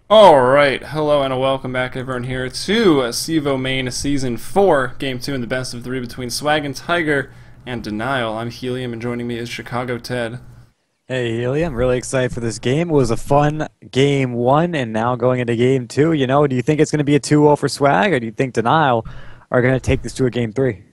Alright, hello and welcome back everyone here to CEVO-Main Season 4, Game 2 in the best of 3 between Swagenteiger and Denial. I'm Helium and joining me is Chicago Ted. Hey Helium, really excited for this game. It was a fun game 1 and now going into game 2. You know, do you think it's going to be a 2-0 for Swag, or do you think Denial are going to take this to a game 3?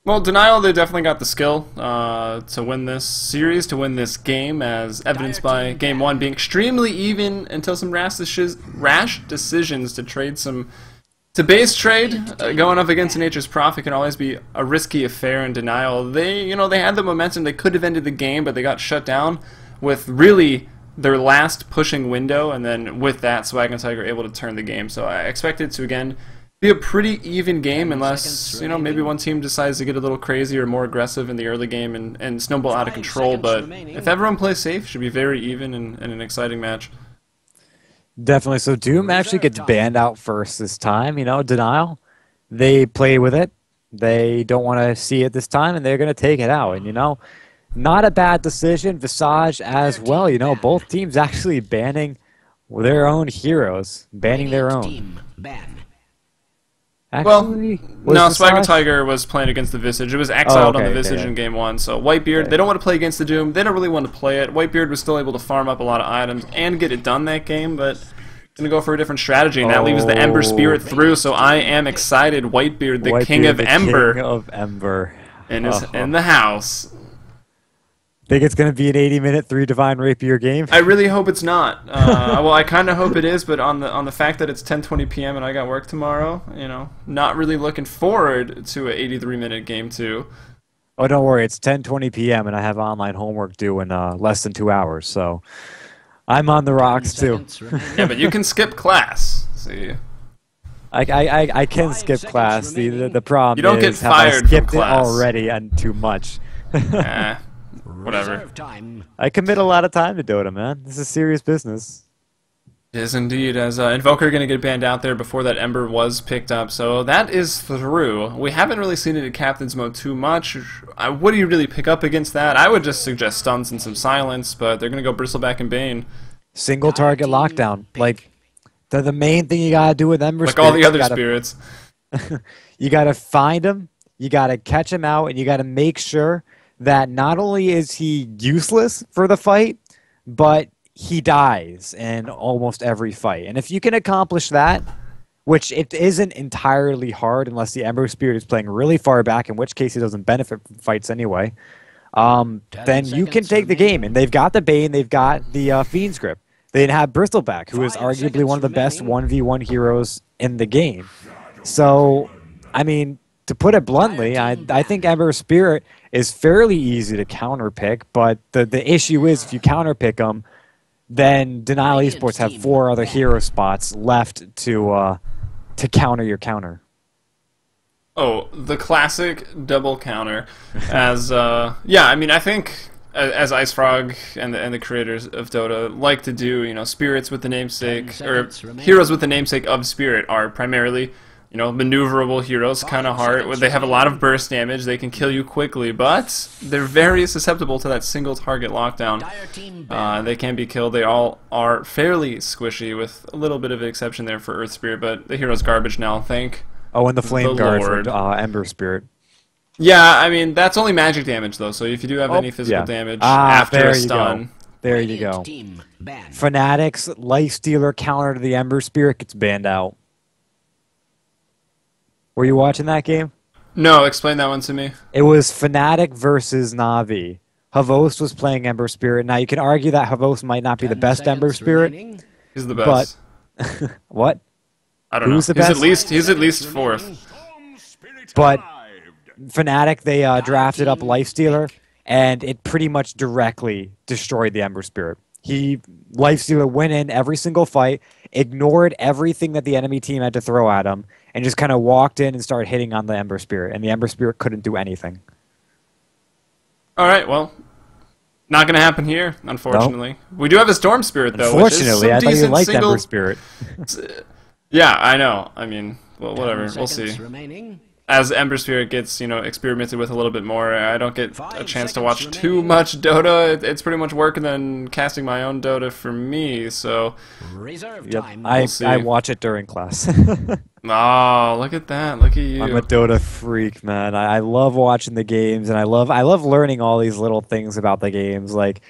Well, Denial, they definitely got the skill to win this series, to win this game, as evidenced by Game 1 being extremely even until some rash decisions to trade to base trade. Going up against Nature's Prophet can always be a risky affair in Denial. They had the momentum, they could have ended the game, but they got shut down with really their last pushing window, and then with that, Swagenteiger able to turn the game. So I expect it to, again, be a pretty even game unless, maybe one team decides to get a little crazy or more aggressive in the early game and snowball out of control. But if everyone plays safe, it should be very even and an exciting match. Definitely. So Doom actually gets banned out first this time. Denial, they play with it. They don't want to see it this time, and they're going to take it out. And, not a bad decision. Visage as well. Both teams actually banning their own heroes, banning their own. Actually, no, Swagenteiger was playing against the Visage. It was exiled on the Visage in Game 1. So Whitebeard, they don't want to play against the Doom. They don't really want to play it. Whitebeard was still able to farm up a lot of items and get it done that game, but going to go for a different strategy, and that leaves the Ember Spirit through. So I am excited. Whitebeard, the King of Ember, in the house. Think it's going to be an 80-minute 3 Divine Rapier game? I really hope it's not. Well, I kind of hope it is, but on the fact that it's 10:20 p.m. and I got work tomorrow, not really looking forward to an 83-minute game 2. Oh, don't worry. It's 10:20 p.m. and I have online homework due in less than 2 hours, so I'm on the rocks too. Yeah, but you can skip class. See. I can skip class. The problem you don't is get fired I skipped from it class already and too much. Whatever. I commit a lot of time to Dota, man. This is serious business. It is indeed, as Invoker going to get banned out there before that Ember was picked up, so that is through. We haven't really seen it in Captain's Mode too much. What do you really pick up against that? I would just suggest stuns and some silence, but they're going to go Bristleback and Bane. Single target lockdown. Like, the main thing you got to do with Ember Like all the other spirits. You got to find him, you got to catch him out, and you got to make sure that not only is he useless for the fight, but he dies in almost every fight. And if you can accomplish that, which it isn't entirely hard unless the Ember Spirit is playing really far back, in which case he doesn't benefit from fights anyway, then you can take the game. And they've got the Bane, they've got the Fiend's Grip. They have Bristleback, who is arguably one of the best 1v1 heroes in the game. So, I mean, to put it bluntly, I think Ember Spirit is fairly easy to counterpick, but the issue is if you counterpick them, then Denial Esports have 4 other hero spots left to counter your counter. Oh, the classic double counter. As yeah, I mean, I think as Ice Frog and the creators of Dota like to do, spirits with the namesake, or heroes with the namesake of Spirit are primarily maneuverable heroes, kind of hard. They have a lot of burst damage, they can kill you quickly, but they're very susceptible to that single target lockdown. They can be killed. They all are fairly squishy, with a little bit of an exception there for Earth Spirit, but the hero's garbage now, thank Oh, and the Flame Guard Lord. for Ember Spirit. Yeah, I mean, that's only magic damage, though, so if you do have any physical damage after a stun... There you go. Fnatic's Lifestealer counter to the Ember Spirit gets banned out. Were you watching that game? No, explain that one to me. It was Fnatic versus Na'Vi. Havost was playing Ember Spirit. Now, you can argue that Havost might not be the best Ember Spirit. He's the best. But what? I don't know. The best? He's at least 4th. But Fnatic, they drafted up Lifestealer, and it pretty much directly destroyed the Ember Spirit. Lifestealer went in every single fight, ignored everything that the enemy team had to throw at him, and just kind of walked in and started hitting on the Ember Spirit, and the Ember Spirit couldn't do anything. Alright, well, not going to happen here, unfortunately. Nope. We do have a Storm Spirit, though. Unfortunately, I thought you liked Ember Spirit. Yeah, I know. I mean, well, whatever. We'll see. as Ember Spirit gets, experimented with a little bit more, I don't get a chance to watch too much Dota. It's pretty much work and then casting my own Dota for me, so... Yep. I watch it during class. Oh, look at that. Look at you. I'm a Dota freak, man. I love watching the games, and I love learning all these little things about the games. Like,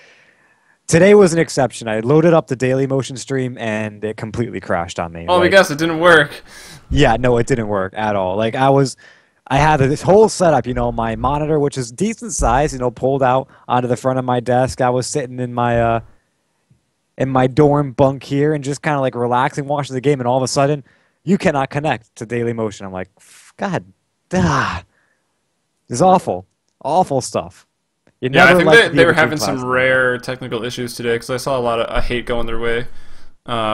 today was an exception. I loaded up the Daily Motion stream, and it completely crashed on me. Oh, I guess it didn't work. Yeah, no, it didn't work at all. Like, I had this whole setup, my monitor, which is decent size, pulled out onto the front of my desk. I was sitting in my dorm bunk here and just kind of like relaxing, watching the game, and all of a sudden, you cannot connect to Daily Motion. I'm like, God, this is awful. Awful stuff. Yeah, I think they were having some rare technical issues today because I saw a lot of hate going their way.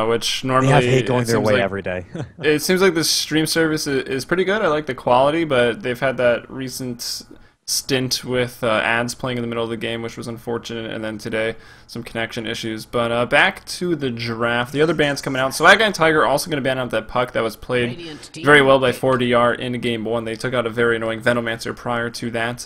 Which normally they have hate going their way every day. It seems like the stream service is pretty good. I like the quality, but they've had that recent stint with ads playing in the middle of the game, which was unfortunate, and then today some connection issues. But back to the draft. The other bands coming out. Swagenteiger also going to ban out that puck that was played very well by 4DR in Game 1. They took out a very annoying Venomancer prior to that.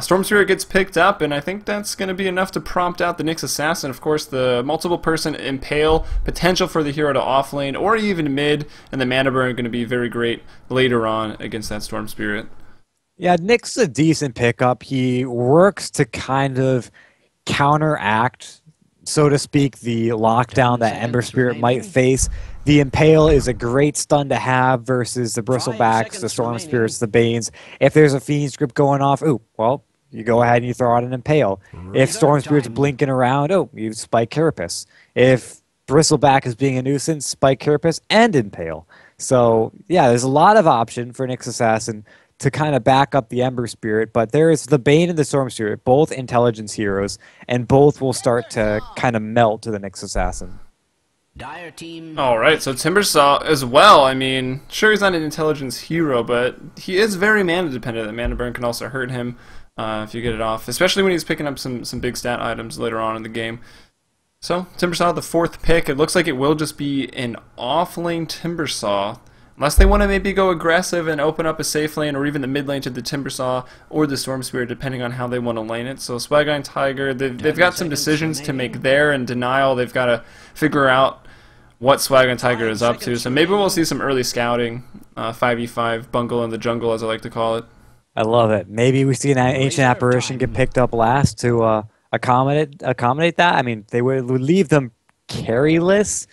Storm Spirit gets picked up, and I think that's going to be enough to prompt out the Nyx Assassin. Of course, the multiple-person Impale, potential for the hero to offlane, or even mid, and the Mana Burn are going to be very great later on against that Storm Spirit. Yeah, Nyx is a decent pickup. He works to kind of counteract, so to speak, the lockdown that Ember Spirit might face. The Impale is a great stun to have versus the Bristlebacks, the Storm Spirits, the Banes. If there's a Fiend's Grip going off, you go ahead and you throw out an Impale. If Storm Spirit's blinking around, you spike Carapace. If Bristleback is being a nuisance, spike Carapace and Impale. So, yeah, there's a lot of option for Nyx Assassin to kind of back up the Ember Spirit, but there is the Bane and the Storm Spirit, both intelligence heroes, and both will start to kind of melt to the Nyx Assassin. Alright, so Timbersaw as well. I mean, sure he's not an intelligence hero, but he is very mana dependent. The Mana Burn can also hurt him if you get it off, especially when he's picking up some big stat items later on in the game. So, Timbersaw, the 4th pick. It looks like it will just be an off-lane Timbersaw. Unless they want to maybe go aggressive and open up a safe lane, or even the mid lane to the Timbersaw or the Storm Spirit, depending on how they want to lane it. So Swagenteiger, they've got some decisions to make there, and Denial, they've got to figure out what Swagenteiger is up to. So maybe we'll see some early scouting, 5v5, bungle in the jungle, as I like to call it. I love it. Maybe we see an Ancient Apparition get picked up last to accommodate that. I mean, they would leave them carryless,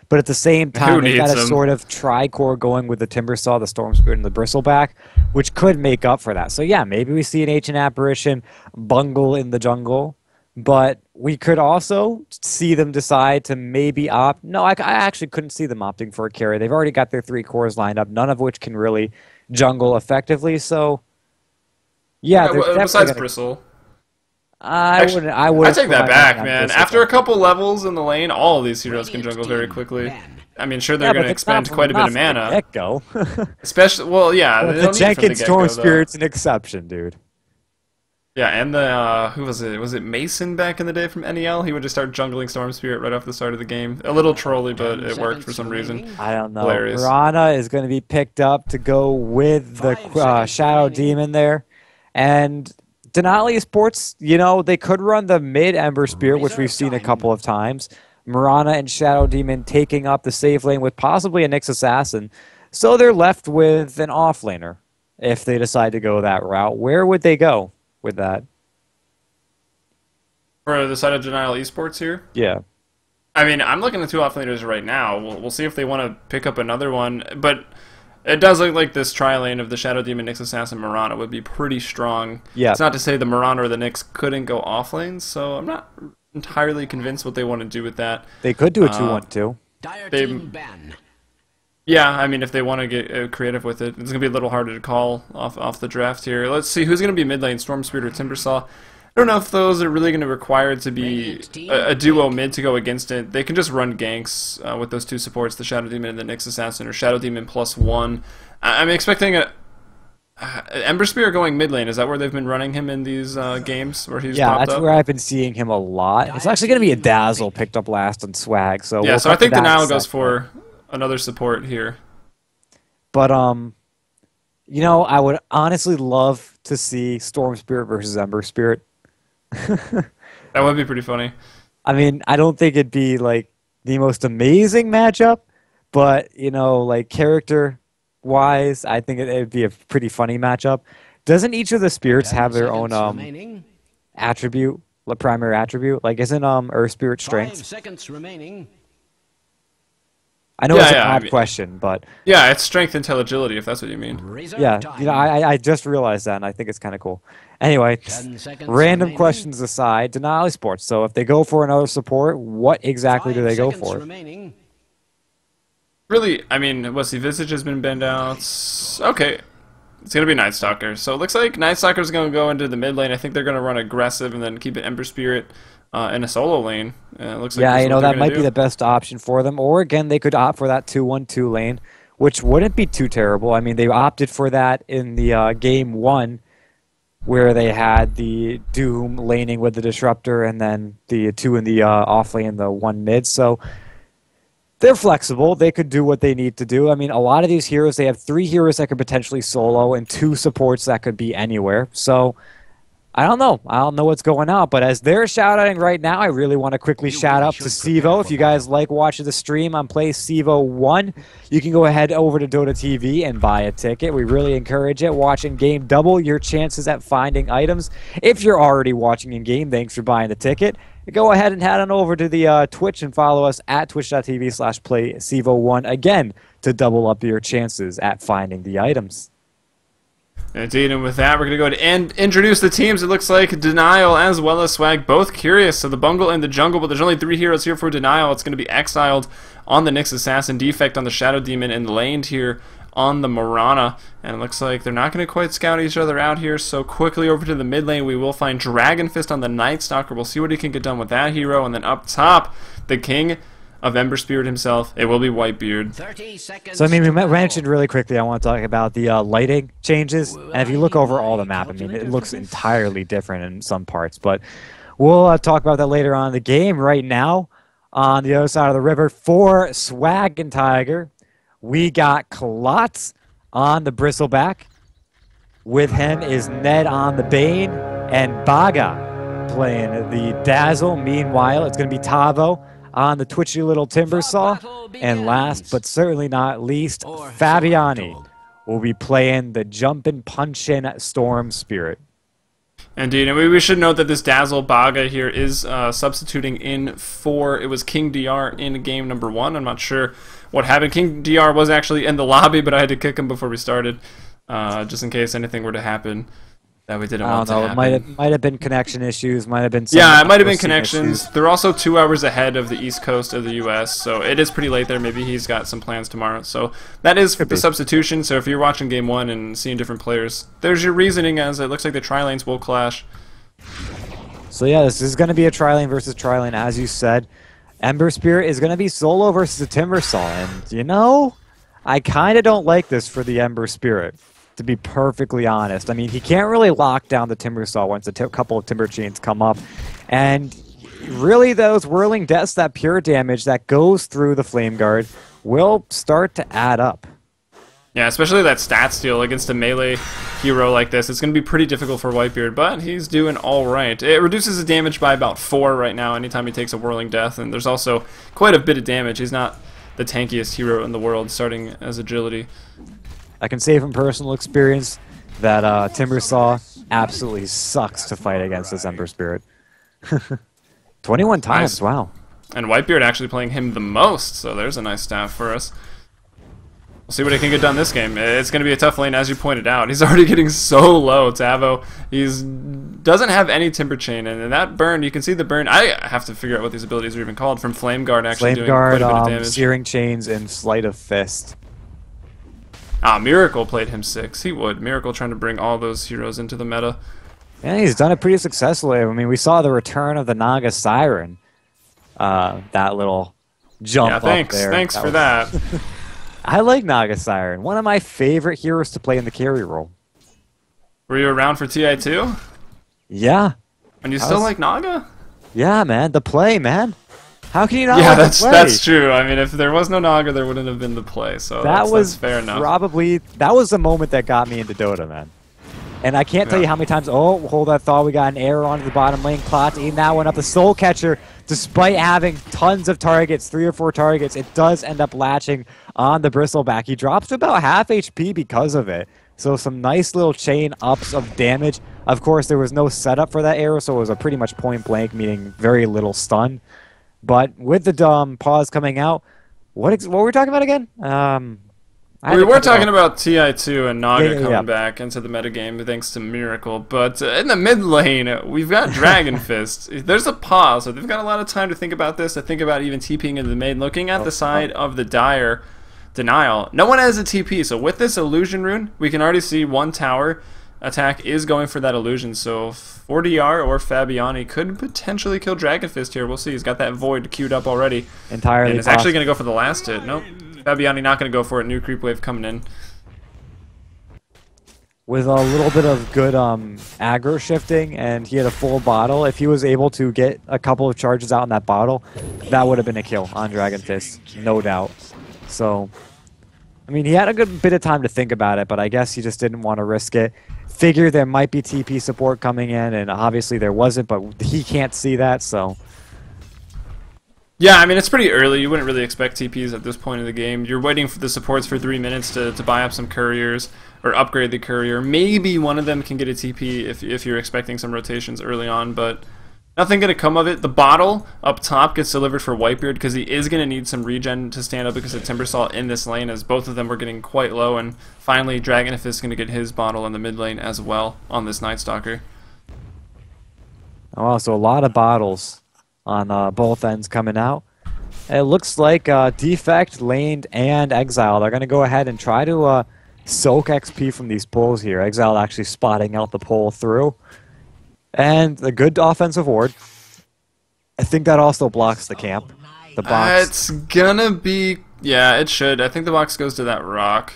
but at the same time, they've got a sort of tri-core going with the Timbersaw, the Storm Spirit, and the Bristleback, which could make up for that. So yeah, maybe we see an Ancient Apparition bungle in the jungle, but we could also see them decide to maybe opt... No, I actually couldn't see them opting for a carry. They've already got their 3 cores lined up, none of which can really jungle effectively, so... Yeah, besides Bristle. I wouldn't. I take that back, man. After a couple levels in the lane, all of these heroes can jungle very quickly. I mean, sure, they're going to expend quite a bit of mana. Get-go. Especially, well, yeah. The Jenkins Storm Spirit's an exception, dude. Yeah, and the, who was it? Was it Mason back in the day from NEL? He would just start jungling Storm Spirit right off the start of the game. A little trolly, but it worked for some reason. I don't know. Hilarious. Mirana is going to be picked up to go with the Shadow Demon there. And Denali Sports, they could run the mid Ember Spirit, which we've seen a couple of times. Mirana and Shadow Demon taking up the safe lane with possibly a Nyx Assassin. So they're left with an offlaner if they decide to go that route. Where would they go with that? For the side of Denial Esports here? Yeah. I mean, I'm looking at 2 offlaners right now. We'll see if they want to pick up another one, but... It does look like this tri-lane of the Shadow Demon, Nyx Assassin, Mirana would be pretty strong. Yeah. It's not to say the Mirana or the Nyx couldn't go off lanes, so I'm not entirely convinced what they want to do with that. They could do a 2-1-2. Yeah, I mean, if they want to get creative with it, it's going to be a little harder to call off the draft here. Let's see who's going to be mid lane, Storm Spirit or Timbersaw. I don't know if those are really going to require it to be a duo mid to go against it. They can just run ganks with those 2 supports, the Shadow Demon and the Nyx Assassin, or Shadow Demon +1. I'm expecting Ember Spirit going mid lane. Is that where they've been running him in these games where he's popped up? Yeah, that's where I've been seeing him a lot. It's actually going to be a Dazzle picked up last on Swag. So yeah, so I think the Nile goes for another support here. But You know, I would honestly love to see Storm Spirit versus Ember Spirit. That would be pretty funny. I mean, I don't think it'd be like the most amazing matchup, but you know, like character wise, I think it'd be a pretty funny matchup. Doesn't each of the spirits have their own attribute, the primary attribute? Like, isn't Earth Spirit strength? 5 seconds remaining. I know Yeah, it's an yeah, I odd mean- question, but Yeah, it's strength and agility, if that's what you mean. Reserve yeah, time. you know, I just realized that, and I think it's kind of cool. Anyway, 10 seconds random remaining. questions aside, Denali Sports. So if they go for another support, what exactly do 5 they go seconds for? remaining. Really, I mean, what's the Visage has been banned out. Okay. It's going to be Night Stalker. So it looks like Night Stalker's going to go into the mid lane. I think they're going to run aggressive and then keep an Ember Spirit in a solo lane. It looks like Yeah, that's you what know, they're that gonna might do. be the best option for them. Or again, they could opt for that 2-1-2 lane, which wouldn't be too terrible. I mean, they opted for that in the game 1, where they had the Doom laning with the Disruptor and then the 2 in the off lane, the 1 mid. So they're flexible. They could do what they need to do. I mean, a lot of these heroes, they have 3 heroes that could potentially solo and 2 supports that could be anywhere. So I don't know. I don't know what's going on, but as they're shouting right now, I really want to quickly shout out to CEVO. If you guys like watching the stream on Play CEVO-1, you can go ahead over to DOTA TV and buy a ticket. We really encourage it. Watching game, double your chances at finding items. If you're already watching in game, thanks for buying the ticket. Go ahead and head on over to the Twitch and follow us at twitch.tv/playcevo1 again to double up your chances at finding the items. Indeed, and with that, we're going to go ahead and introduce the teams. It looks like Denial as well as Swag, both curious. So the Bungle and the Jungle, but there's only 3 heroes here for Denial. It's going to be Exiled on the Nyx Assassin, Defect on the Shadow Demon, and Laned here on the Mirana. And it looks like they're not going to quite scout each other out here. So quickly over to the mid lane, we will find Dragon Fist on the Night Stalker. We'll see what he can get done with that hero. And then up top, the King of Ember Spirit himself. It will be Whitebeard. 30 seconds. So, I mean, we to go. mentioned really quickly, I want to talk about the lighting changes. And if you look over all the map, I mean, it looks entirely different in some parts. But we'll talk about that later on in the game. Right now, on the other side of the river, for Swagenteiger, we got Klotz on the Bristleback. With him is Ned on the Bane, and Baga playing the Dazzle. Meanwhile, it's going to be Tavo on the twitchy little Timbersaw. And last but certainly not least, Fabiani will be playing the jumpin' punchin' Storm Spirit. Indeed, and we should note that this Dazzle Baga here is substituting in for, it was King DR in game number 1. I'm not sure what happened. King DR was actually in the lobby, but I had to kick him before we started, just in case anything were to happen that we didn't I want don't to know. happen. It might have been connection issues. Might have been some Yeah, it might have been unforeseen connections. issues. They're also 2 hours ahead of the east coast of the U.S., so it is pretty late there. Maybe he's got some plans tomorrow. So that is Could the be. substitution. So if you're watching game 1 and seeing different players, there's your reasoning, as it looks like the tri-lanes will clash. So yeah, this is going to be a tri-lane versus tri-lane, as you said. Ember Spirit is going to be solo versus the Timbersaw, and you know, I kind of don't like this for the Ember Spirit, to be perfectly honest. I mean, he can't really lock down the Timbersaw once a couple of Timber Chains come up, and really those Whirling Deaths, that pure damage that goes through the Flame Guard, will start to add up. Yeah, especially that stat steal against a melee hero like this. It's going to be pretty difficult for Whitebeard, but he's doing all right. It reduces his damage by about 4 right now anytime he takes a Whirling Death, and there's also quite a bit of damage. He's not the tankiest hero in the world, starting as agility. I can say from personal experience that Timbersaw absolutely sucks to fight against this Ember Spirit. 21 times, Nice. wow. And Whitebeard actually playing him the most, so there's a nice stat for us. We'll see what he can get done this game. It's going to be a tough lane, as you pointed out. He's already getting so low, Tavo. Doesn't have any Timber Chain, and that burn, you can see the burn. I have to figure out what these abilities are even called, from Flame Guard actually Flame doing quite Guard, a bit of damage. Searing Chains, and Sleight of Fist. Miracle played him 6. He would. Miracle trying to bring all those heroes into the meta. And he's done it pretty successfully. I mean, we saw the return of the Naga Siren. That little jump Yeah, up thanks. there. Thanks for was- that. I like Naga Siren. One of my favorite heroes to play in the carry role. Were you around for TI2? Yeah. And you I still was- like Naga? Yeah, man. The play, man. How can you not Yeah, let it play? that's true. I mean, if there was no Naga, there wouldn't have been the play. That's That's true. I mean, if there was no Naga, there wouldn't have been the play. So that's fair enough. That was the moment that got me into Dota, man. And I can't tell you how many times, oh, hold that thought, we got an error onto the bottom lane. Klotz eating that one up. The Soul Catcher, despite having tons of targets, 3 or 4 targets, it does end up latching on the Bristleback. He drops to about half HP because of it. So some nice little chain ups of damage. Of course, there was no setup for that arrow, so it was a pretty much point blank, meaning very little stun. But with the pause coming out, what were we talking about again? We were talking about TI2 and Naga coming back into the metagame thanks to Miracle, but in the mid lane, we've got Dragon Fist. There's a pause, so they've got a lot of time to think about this, to think about even TPing in the mid. Looking at the side of the Dire Denial, no one has a TP, so with this Illusion Rune, we can already see one tower attack is going for that Illusion, so 4DR or Fabiani could potentially kill Dragon Fist here. We'll see. He's got that Void queued up already. Entirely and it's actually going to go for the last hit. Nope. Fabiani not going to go for it. New creep wave coming in. With a little bit of good aggro shifting, and he had a full bottle. If he was able to get a couple of charges out in that bottle, that would have been a kill on Dragon Fist, no doubt. So, I mean, he had a good bit of time to think about it, but I guess he just didn't want to risk it. Figured there might be TP support coming in, and obviously there wasn't, but he can't see that, so... Yeah, I mean, it's pretty early. You wouldn't really expect TPs at this point in the game. You're waiting for the supports for 3 minutes to buy up some couriers or upgrade the courier. Maybe one of them can get a TP if you're expecting some rotations early on, but nothing going to come of it. The bottle up top gets delivered for Whitebeard because he is going to need some regen to stand up because of Timbersaw in this lane, as both of them were getting quite low, and finally Dragon Fist is going to get his bottle in the mid lane as well on this Night Stalker. Oh, so a lot of bottles on both ends coming out. It looks like Defect, Laned, and Exile. They're going to go ahead and try to soak XP from these pulls here. Exile actually spotting out the pull through. And a good offensive ward. I think that also blocks the camp. The box. It's gonna be... Yeah, it should. I think the box goes to that rock.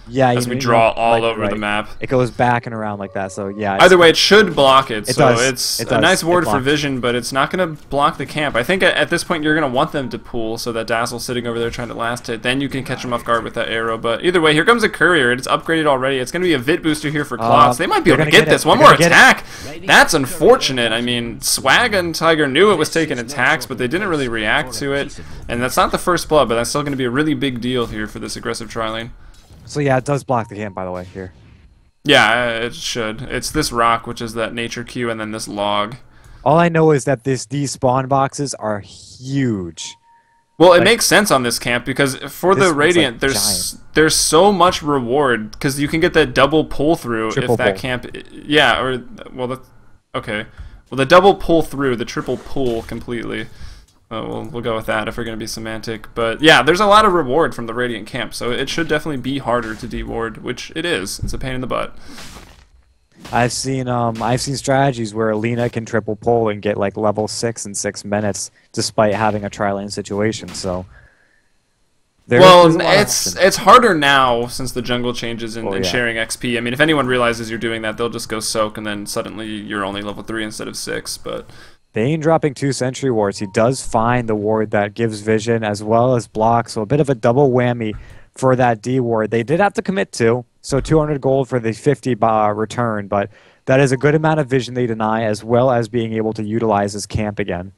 Yeah, as we draw all over the map. It goes back and around like that, so yeah. Either way, it should block it. So it's a nice ward for vision, but it's not going to block the camp. I think at this point you're going to want them to pull so that Dazzle's sitting over there trying to last hit. Then you can catch him off guard with that arrow. But either way, here comes a courier. It's upgraded already. It's going to be a Vit booster here for Klotz. They might be able to get this. One more attack. That's unfortunate. I mean, Swagenteiger knew it was taking attacks, but they didn't really react to it. And that's not the first blood, but that's still going to be a really big deal here for this aggressive tri-lane. So yeah, it does block the camp, by the way, here. Yeah, it should. It's this rock, which is that nature queue, and then this log. All I know is that these spawn boxes are huge. Well, it makes sense on this camp, because for the Radiant, there's so much reward, because you can get that double pull through if that camp... Yeah, or... Well, okay. Well, the double pull through, the triple pull completely. We'll go with that if we're going to be semantic. But yeah, there's a lot of reward from the Radiant camp, so it should definitely be harder to deward, which it is. It's a pain in the butt. I've seen strategies where Alina can triple pull and get like level 6 in 6 minutes, despite having a tri-lane situation. So it's harder now since the jungle changes and sharing XP. I mean, if anyone realizes you're doing that, they'll just go soak, and then suddenly you're only level 3 instead of 6. But Bane dropping 2 sentry wards. He does find the ward that gives vision as well as block, so a bit of a double whammy for that D ward. They did have to commit to, so 200 gold for the 50 return, but that is a good amount of vision they deny, as well as being able to utilize his camp again.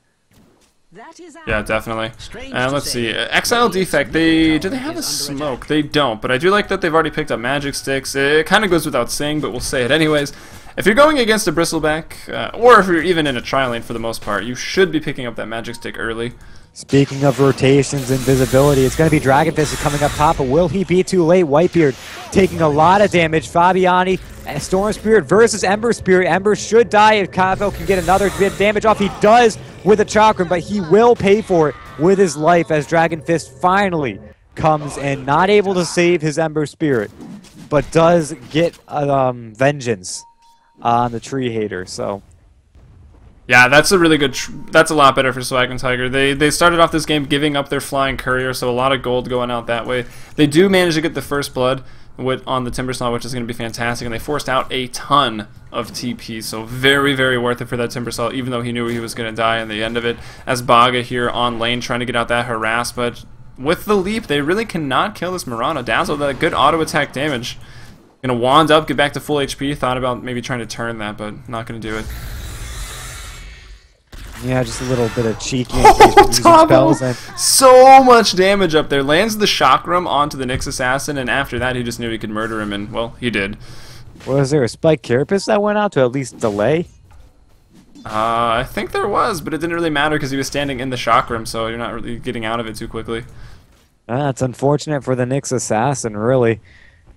Yeah, definitely. And let's see, Exile Defect, do they have a smoke? They don't, but I do like that they've already picked up magic sticks. It kind of goes without saying, but we'll say it anyways. If you're going against a Bristleback, or if you're even in a tri-lane for the most part, you should be picking up that magic stick early. Speaking of rotations and visibility, it's going to be Dragon Fist coming up top, but will he be too late? Whitebeard taking a lot of damage. Fabiani, Storm Spirit versus Ember Spirit. Ember should die if CEVO can get another bit of damage off. He does with a Chakram, but he will pay for it with his life as Dragon Fist finally comes in. Not able to save his Ember Spirit, but does get Vengeance on the Tree Hater. So Yeah, that's a really good. That's a lot better for Swagenteiger. They started off this game giving up their flying courier, so a lot of gold going out that way. They do manage to get the first blood on the Timbersaw, which is going to be fantastic, and they forced out a ton of TP, so very, very worth it for that Timbersaw, even though he knew he was going to die in the end of it. As Baga here on lane trying to get out that harass, but with the leap, they really cannot kill this Mirana. Dazzle, that good auto attack damage. Gonna wand up, get back to full HP. Thought about maybe trying to turn that, but not gonna do it. Yeah, just a little bit of cheeky spells. And so much damage up there. Lands the chakram onto the Nyx assassin, and after that, he just knew he could murder him, and well, he did. Was there a spike carapace that went out to at least delay? I think there was, but it didn't really matter because he was standing in the chakram, so you're not really getting out of it too quickly. That's unfortunate for the Nyx assassin, really.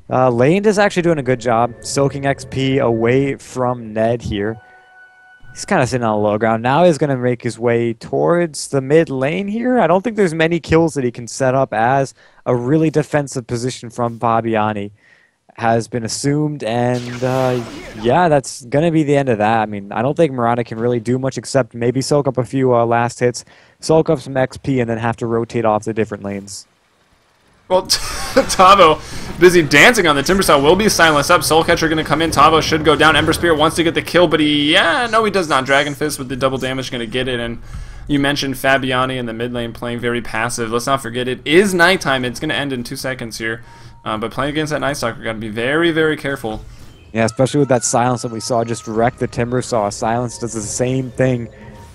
Lane is actually doing a good job soaking XP away from Ned here. He's kind of sitting on the low ground. Now he's going to make his way towards the mid lane here. I don't think there's many kills that he can set up as a really defensive position from Fabiani has been assumed. And yeah, that's going to be the end of that. I mean, I don't think Mirana can really do much except maybe soak up a few last hits, soak up some XP, and then have to rotate off the different lanes. Well, Tavo busy dancing on the Timbersaw will be silenced up. Soulcatcher going to come in. Tavo should go down. Ember Spirit wants to get the kill, but he does not. Dragon Fist with the double damage going to get it. And you mentioned Fabiani in the mid lane playing very passive. Let's not forget it is nighttime. It's going to end in 2 seconds here. But playing against that Night Stalker, got to be very, very careful. Yeah, especially with that silence that we saw just wreck the Timbersaw. Silence does the same thing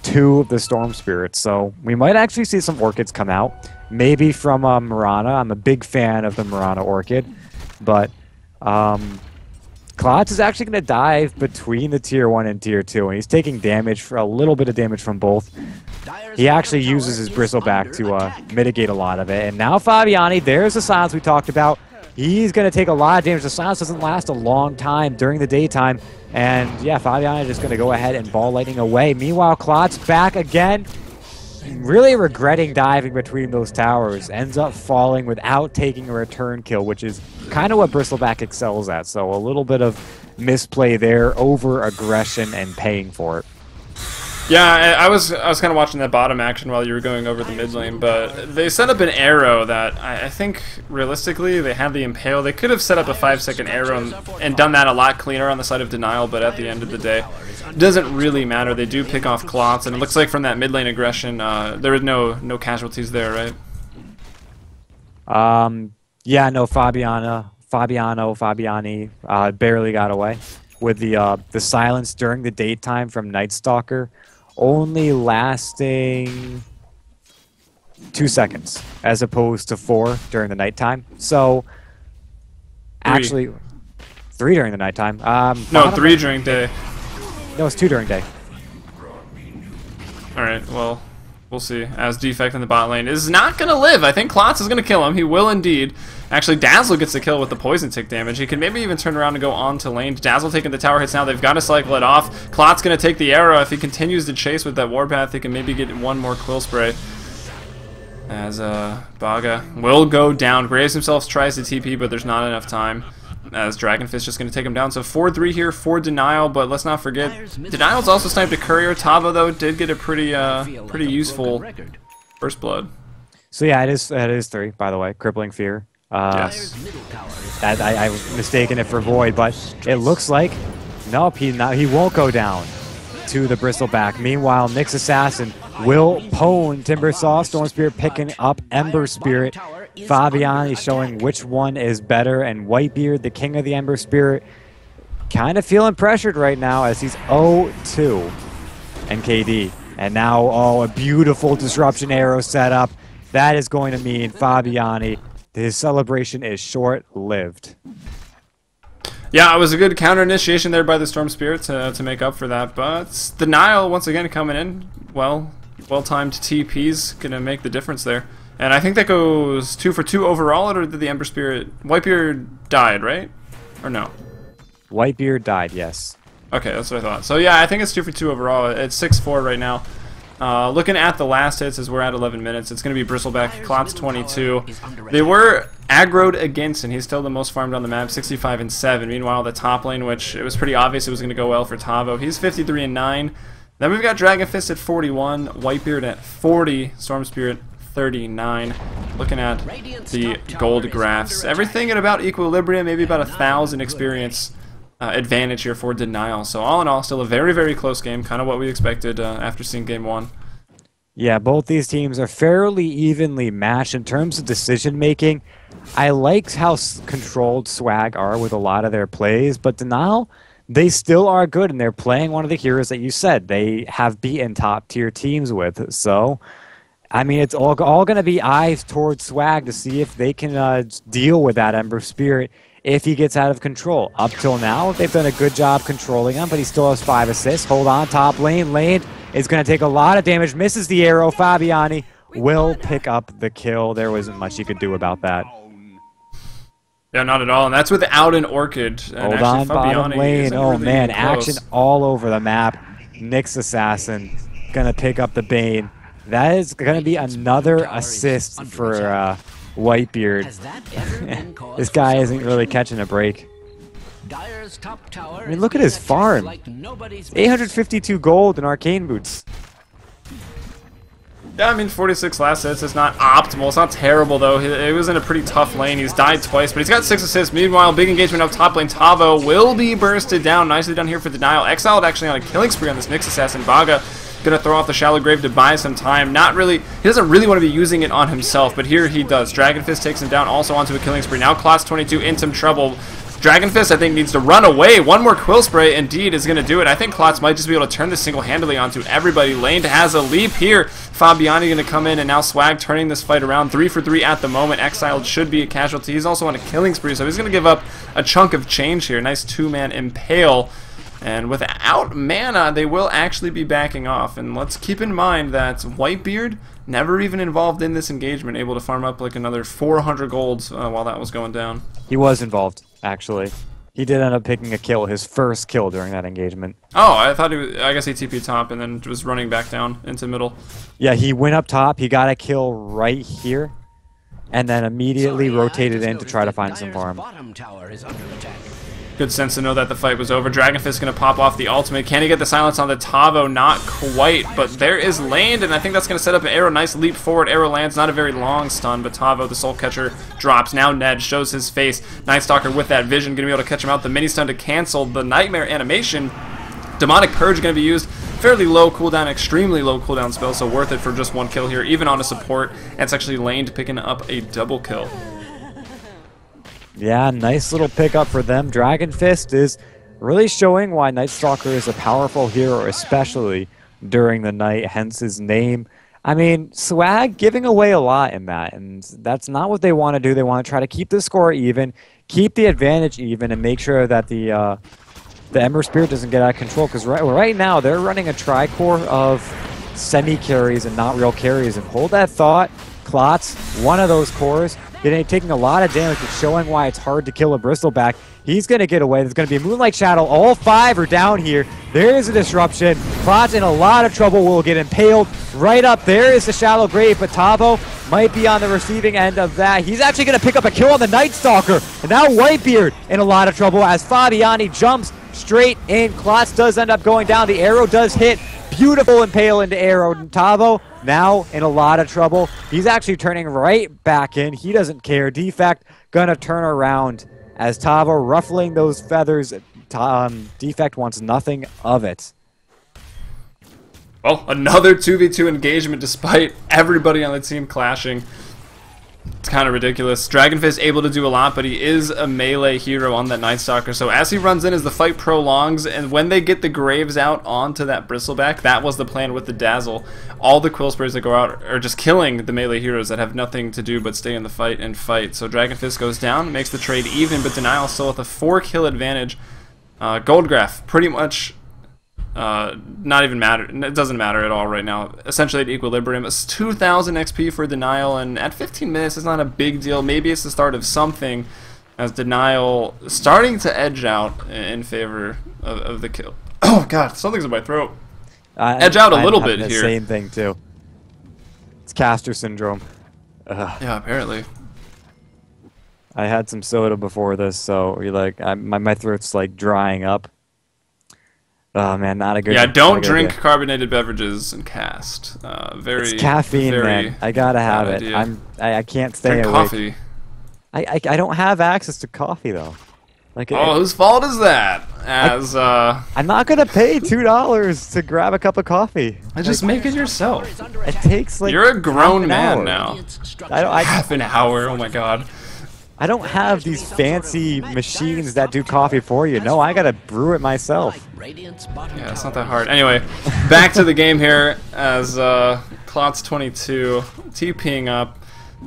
to the Storm Spirits. So we might actually see some Orchids come out. Maybe from Mirana. I'm a big fan of the Mirana Orchid. But Klotz is actually going to dive between the Tier 1 and Tier 2. And he's taking damage, for a little bit of damage from both. He actually uses his Bristleback to mitigate a lot of it. And now Fabiani, there's the silence we talked about. He's going to take a lot of damage. The silence doesn't last a long time during the daytime. And yeah, Fabiani is just going to go ahead and ball lightning away. Meanwhile, Klotz back again. Really regretting diving between those towers. Ends up falling without taking a return kill, which is kind of what Bristleback excels at. So a little bit of misplay there, over aggression, and paying for it. Yeah, I was kind of watching that bottom action while you were going over the mid lane, but they set up an arrow that I think realistically they had the impale. They could have set up a 5-second arrow and done that a lot cleaner on the side of denial, but at the end of the day, it doesn't really matter. They do pick off Klotz, and it looks like from that mid lane aggression, there was no casualties there, right? Yeah, no, Fabiani barely got away with the silence during the daytime from Night Stalker. Only lasting 2 seconds as opposed to 4 during the nighttime. So, actually, 3 during the nighttime. No, 3 during day. No, it's 2 during day. Alright, well, we'll see. As Defect in the bot lane is not going to live. I think Klotz is going to kill him. He will indeed. Actually, Dazzle gets the kill with the poison tick damage. He can maybe even turn around and go on to lane. Dazzle taking the tower hits now. They've got to cycle it off. Klotz going to take the arrow. If he continues to chase with that warpath, he can maybe get one more quill spray. As Baga will go down. Graves himself tries to TP, but there's not enough time. As Dragonfist just going to take him down. So 4-3 here for Denial, but let's not forget, Denial's also sniped a courier. Tava, though, did get a pretty useful first blood. So yeah, it is 3, by the way. Crippling Fear. Yes. I was mistaken it for Void, but it looks like, nope, he won't go down to the Bristleback. Meanwhile, Nyx Assassin will pwn Timbersaw. Storm Spirit picking up Ember Spirit. Fabiani showing which one is better, and Whitebeard, the king of the Ember Spirit, kind of feeling pressured right now as he's 0-2 and KD. And now, a beautiful disruption arrow set up. That is going to mean Fabiani, his celebration is short-lived. Yeah, it was a good counter initiation there by the Storm Spirit to make up for that, but Denial once again coming in. Well-timed TP's gonna make the difference there. And I think that goes 2 for 2 overall, or did the Ember Spirit... Whitebeard died, right? Or no? Whitebeard died, yes. Okay, that's what I thought. So yeah, I think it's 2 for 2 overall. It's 6-4 right now. Looking at the last hits as we're at 11 minutes, it's going to be Bristleback, Klotz 22. They were aggroed against, and he's still the most farmed on the map, 65-7. Meanwhile, the top lane, which it was pretty obvious it was going to go well for Tavo, he's 53-9. Then we've got Dragon Fist at 41, Whitebeard at 40, Storm Spirit 39. Looking at the gold graphs, everything at about equilibrium, maybe about 1,000 experience advantage here for Denial. So all in all, still a very, very close game, kind of what we expected after seeing game 1. Yeah, both these teams are fairly evenly matched in terms of decision making. I like how controlled Swag are with a lot of their plays, but Denial, they still are good, and they're playing one of the heroes that you said they have beaten top-tier teams with. So, I mean, it's all going to be eyes towards Swag to see if they can deal with that Ember Spirit if he gets out of control. Up till now, they've done a good job controlling him, but he still has 5 assists. Hold on, top lane. Lane is going to take a lot of damage, misses the arrow. Fabiani will pick up the kill. There wasn't much you could do about that. Yeah, not at all, and that's without an Orchid. And hold on, bottom lane. Oh really man, close. Action all over the map. Nyx Assassin gonna pick up the Bane. That is gonna be another assist for Whitebeard. This guy isn't really catching a break. I mean, look at his farm. 852 gold in Arcane Boots. Yeah, I mean, 46 last hits is not optimal. It's not terrible, though. It was in a pretty tough lane. He's died twice, but he's got 6 assists. Meanwhile, big engagement up top lane. Tavo will be bursted down. Nicely done here for Denial. Exiled actually on a killing spree on this Nyx Assassin. Baga gonna throw off the Shallow Grave to buy some time. Not really. He doesn't really want to be using it on himself, but here he does. Dragon Fist takes him down also onto a killing spree. Now Klotz 22 in some trouble. Dragon Fist, I think, needs to run away. One more Quill Spray, indeed, is going to do it. I think Klotz might just be able to turn this single-handedly onto everybody. Lane has a leap here. Fabiani going to come in, and now Swag turning this fight around. 3 for 3 at the moment. Exiled should be a casualty. He's also on a killing spree, so he's going to give up a chunk of change here. Nice 2-man Impale. And without mana, they will actually be backing off. And let's keep in mind that Whitebeard never even involved in this engagement, able to farm up like another 400 golds while that was going down. He was involved, actually. He did end up picking a kill, his first kill during that engagement. Oh, I thought he was, I guess he TP'd top and then was running back down into middle. Yeah, he went up top, he got a kill right here, and then immediately rotated in to try to find some farm. Good sense to know that the fight was over. Dragon Fist going to pop off the ultimate. Can he get the silence on the Tavo? Not quite, but there is land, and I think that's going to set up an arrow. Nice leap forward. Arrow lands. Not a very long stun, but Tavo, the Soul Catcher, drops. Now Ned shows his face. Night Stalker with that vision, going to be able to catch him out. The mini stun to cancel the Nightmare animation. Demonic Purge going to be used. Fairly low cooldown, extremely low cooldown spell, so worth it for just 1 kill here, even on a support. And it's actually Lane picking up a double kill. Yeah, nice little pickup for them. Dragon Fist is really showing why Night Stalker is a powerful hero, especially during the night, hence his name. I mean, Swag giving away a lot in that, and that's not what they want to do. They want to try to keep the score even, keep the advantage even, and make sure that the Ember Spirit doesn't get out of control, because right now they're running a tri-core of semi-carries and not real carries, and hold that thought. Klotz, one of those cores, taking a lot of damage, but showing why it's hard to kill a Bristleback. He's going to get away. There's going to be a Moonlight Shadow. All 5 are down here. There is a disruption. Klotz in a lot of trouble, will get impaled. Right up there is the Shallow Grave, but Tavo might be on the receiving end of that. He's actually going to pick up a kill on the Night Stalker. And now Whitebeard in a lot of trouble as Fabiani jumps straight in. Klotz does end up going down. The arrow does hit. Beautiful impale into arrow. Tavo now in a lot of trouble. He's actually turning right back in. He doesn't care. Defect gonna turn around as Tavo ruffling those feathers. Defect wants nothing of it. Well, another 2v2 engagement despite everybody on the team clashing. It's kind of ridiculous. Dragon Fist able to do a lot, but he is a melee hero on that Night Stalker. So as he runs in, as the fight prolongs, and when they get the Graves out onto that Bristleback, that was the plan with the Dazzle. All the Quill Sprays that go out are just killing the melee heroes that have nothing to do but stay in the fight and fight. So Dragon Fist goes down, makes the trade even, but Denial still with a 4-kill advantage. Goldgraph pretty much not even matter. It doesn't matter at all right now. Essentially at equilibrium. It's 2,000 XP for Denial, and at 15 minutes it's not a big deal. Maybe it's the start of something, as Denial starting to edge out in favor of the kill. Oh god, something's in my throat. Edge out a little bit here. Same thing too. It's caster syndrome. Yeah, apparently. I had some soda before this, so you're like, my throat's like drying up. Oh man, not a good. Yeah, not a don't good drink idea. carbonated beverages and cast. Very It's caffeine, very man. I gotta have bad it. idea. I can't stay Drink awake. coffee. I don't have access to coffee though. Like Oh, whose fault is that? As I'm not gonna pay $2 to grab a cup of coffee. just make it yourself. It takes like You're a grown half an man hour. now. Half an hour. Oh my god. I don't have these fancy machines that do coffee for you. No, I gotta brew it myself. Yeah, it's not that hard. Anyway, back to the game here as Klotz22 TPing up.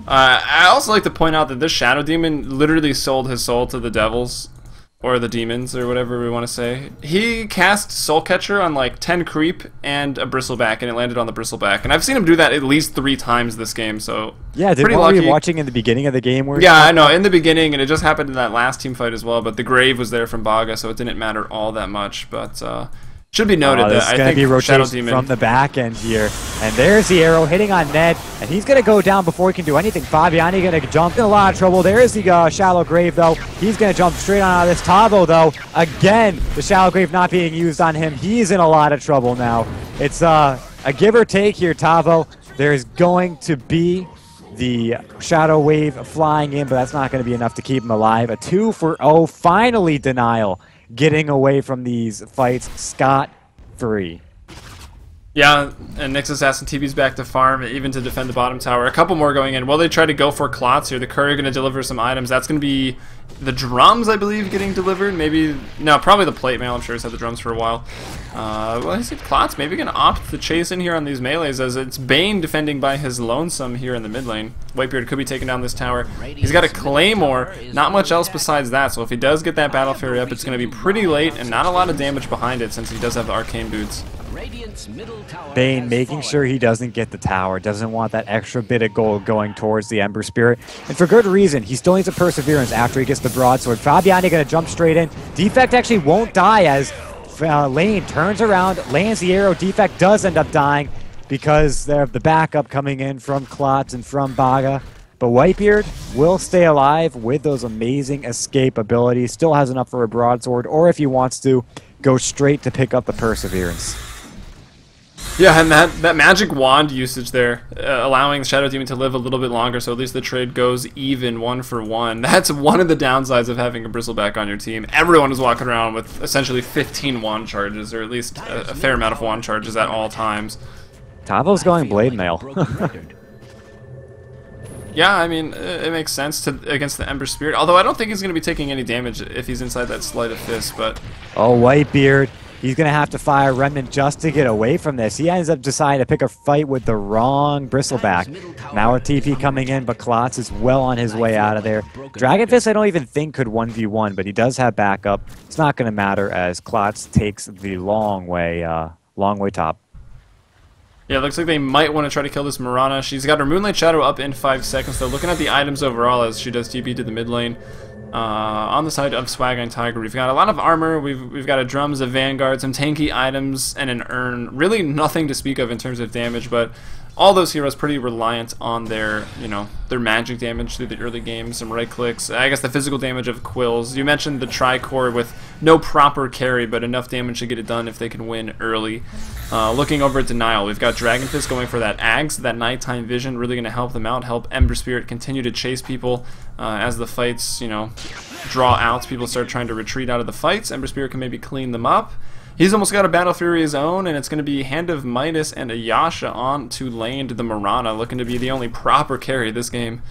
I also like to point out that this Shadow Demon literally sold his soul to the devils. Or the demons, or whatever we want to say. He cast Soul Catcher on like 10 creep and a bristleback, and it landed on the bristleback. And I've seen him do that at least 3 times this game, so Yeah, pretty were lucky. you watching in the beginning of the game? Where Yeah, I know, in the beginning, and it just happened in that last team fight as well, but the Grave was there from Baga, so it didn't matter all that much. But should be noted there's that I gonna think be Shadow rotation Demon... from the back end here. And there's the arrow hitting on Ned, and he's gonna go down before he can do anything. Fabiani gonna jump in a lot of trouble. There's the Shallow Grave though. He's gonna jump straight on out of this. Tavo though, again, the Shallow Grave not being used on him. He's in a lot of trouble now. It's a give or take here, Tavo. There's going to be the Shadow Wave flying in, but that's not going to be enough to keep him alive. A 2 for 0. Finally, Denial getting away from these fights scot-free. Yeah, and Nyx Assassin TV's back to farm, even to defend the bottom tower. A couple more going in. Will they try to go for Klotz here? The Courier going to deliver some items. That's going to be the drums, I believe, getting delivered. Maybe, no, probably the plate mail. I'm sure he's had the drums for a while. Well, I see Klotz maybe going to opt to chase in here on these melees, as it's Bane defending by his lonesome here in the mid lane. Whitebeard could be taking down this tower. He's got a Claymore, not much else besides that. So if he does get that Battle Fury up, it's going to be pretty late and not a lot of damage behind it, since he does have the Arcane Boots. Bane making sure he doesn't get the tower, doesn't want that extra bit of gold going towards the Ember Spirit. And for good reason, he still needs a Perseverance after he gets the Broadsword. Fabiani going to jump straight in. Defect actually won't die as Lane turns around, lands the arrow. Defect does end up dying because they have the backup coming in from Klotz and from Baga. But Whitebeard will stay alive with those amazing escape abilities. Still has enough for a Broadsword, or if he wants to, go straight to pick up the Perseverance. Yeah, and that magic wand usage there, allowing Shadow Demon to live a little bit longer, so at least the trade goes even 1-for-1. That's one of the downsides of having a Bristleback on your team. Everyone is walking around with essentially 15 wand charges, or at least a fair amount of wand charges at all times. Tavo's going Blade Mail. Yeah, I mean, it makes sense against the Ember Spirit, although I don't think he's going to be taking any damage if he's inside that Sleight of Fist, but... Oh, Whitebeard. He's going to have to fire Remnant just to get away from this. He ends up deciding to pick a fight with the wrong Bristleback. Now a TP coming in, but Klotz is well on his way out of there. Dragon Fist I don't even think could 1v1, but he does have backup. It's not going to matter as Klotz takes the long way top. Yeah, it looks like they might want to try to kill this Mirana. She's got her Moonlight Shadow up in 5 seconds, though. Looking at the items overall as she does TP to the mid lane. On the side of Swagenteiger, we've got a lot of armor, we've got a drums, a vanguard, some tanky items, and an urn. Really nothing to speak of in terms of damage, but all those heroes pretty reliant on their, their magic damage through the early game, some right clicks, I guess the physical damage of Quills. You mentioned the Tricore with no proper carry, but enough damage to get it done if they can win early. Looking over at Denial, we've got Dragon Fist going for that Ags, that nighttime vision, really going to help them out, help Ember Spirit continue to chase people as the fights, draw out. People start trying to retreat out of the fights. Ember Spirit can maybe clean them up. He's almost got a Battle Fury of his own, and it's going to be Hand of Midas and a Yasha on to lane to the Mirana, looking to be the only proper carry this game.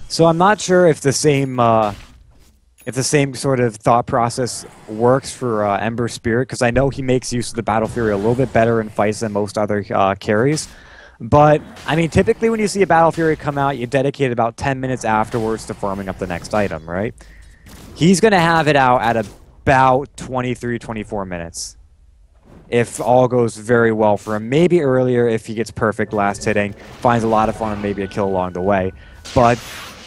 So I'm not sure if the same sort of thought process works for Ember Spirit, because I know he makes use of the Battle Fury a little bit better in fights than most other carries. But, I mean, typically when you see a Battle Fury come out, you dedicate about 10 minutes afterwards to farming up the next item, right? He's going to have it out at about 23, 24 minutes. If all goes very well for him. Maybe earlier if he gets perfect last hitting, finds a lot of fun and maybe a kill along the way. But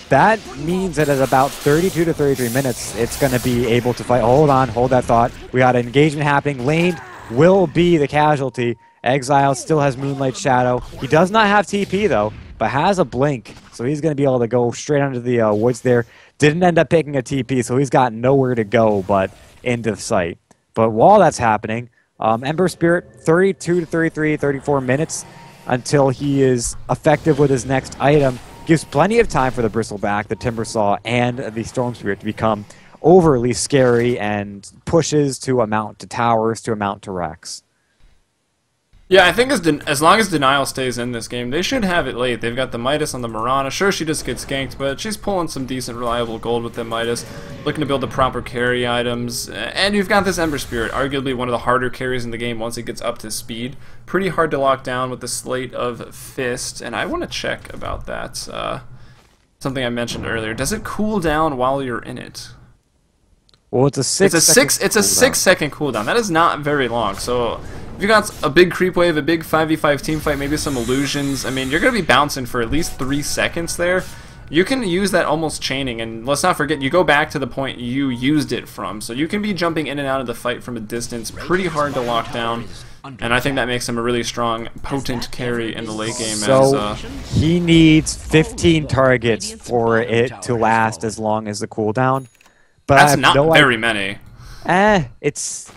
that means that at about 32 to 33 minutes, it's going to be able to fight. Hold on, hold that thought. We got an engagement happening. Lane will be the casualty. Exile still has Moonlight Shadow. He does not have TP though, but has a blink. So he's going to be able to go straight under the woods there. Didn't end up picking a TP, so he's got nowhere to go but into sight. But while that's happening, Ember Spirit, 32 to 33, 34 minutes until he is effective with his next item. Gives plenty of time for the Bristleback, the Timbersaw, and the Storm Spirit to become overly scary and pushes to amount to towers, to amount to Rex. Yeah, I think as long as Denial stays in this game, they should have it late. They've got the Midas on the Mirana. Sure, she just gets ganked, but she's pulling some decent, reliable gold with the Midas, looking to build the proper carry items. And you've got this Ember Spirit, arguably one of the harder carries in the game once it gets up to speed. Pretty hard to lock down with the slate of Fist, and I want to check about that. Something I mentioned earlier. Does it cool down while you're in it? Well, it's a 6-second cooldown. That is not very long. So if you got a big creep wave, a big 5v5 team fight, maybe some illusions, I mean, you're going to be bouncing for at least 3 seconds there. You can use that almost chaining, and let's not forget, you go back to the point you used it from. So you can be jumping in and out of the fight from a distance, pretty hard to lock down. And I think that makes him a really strong, potent carry in the late game. So he needs 15 targets for it to last as long as the cooldown. But that's not very many. It's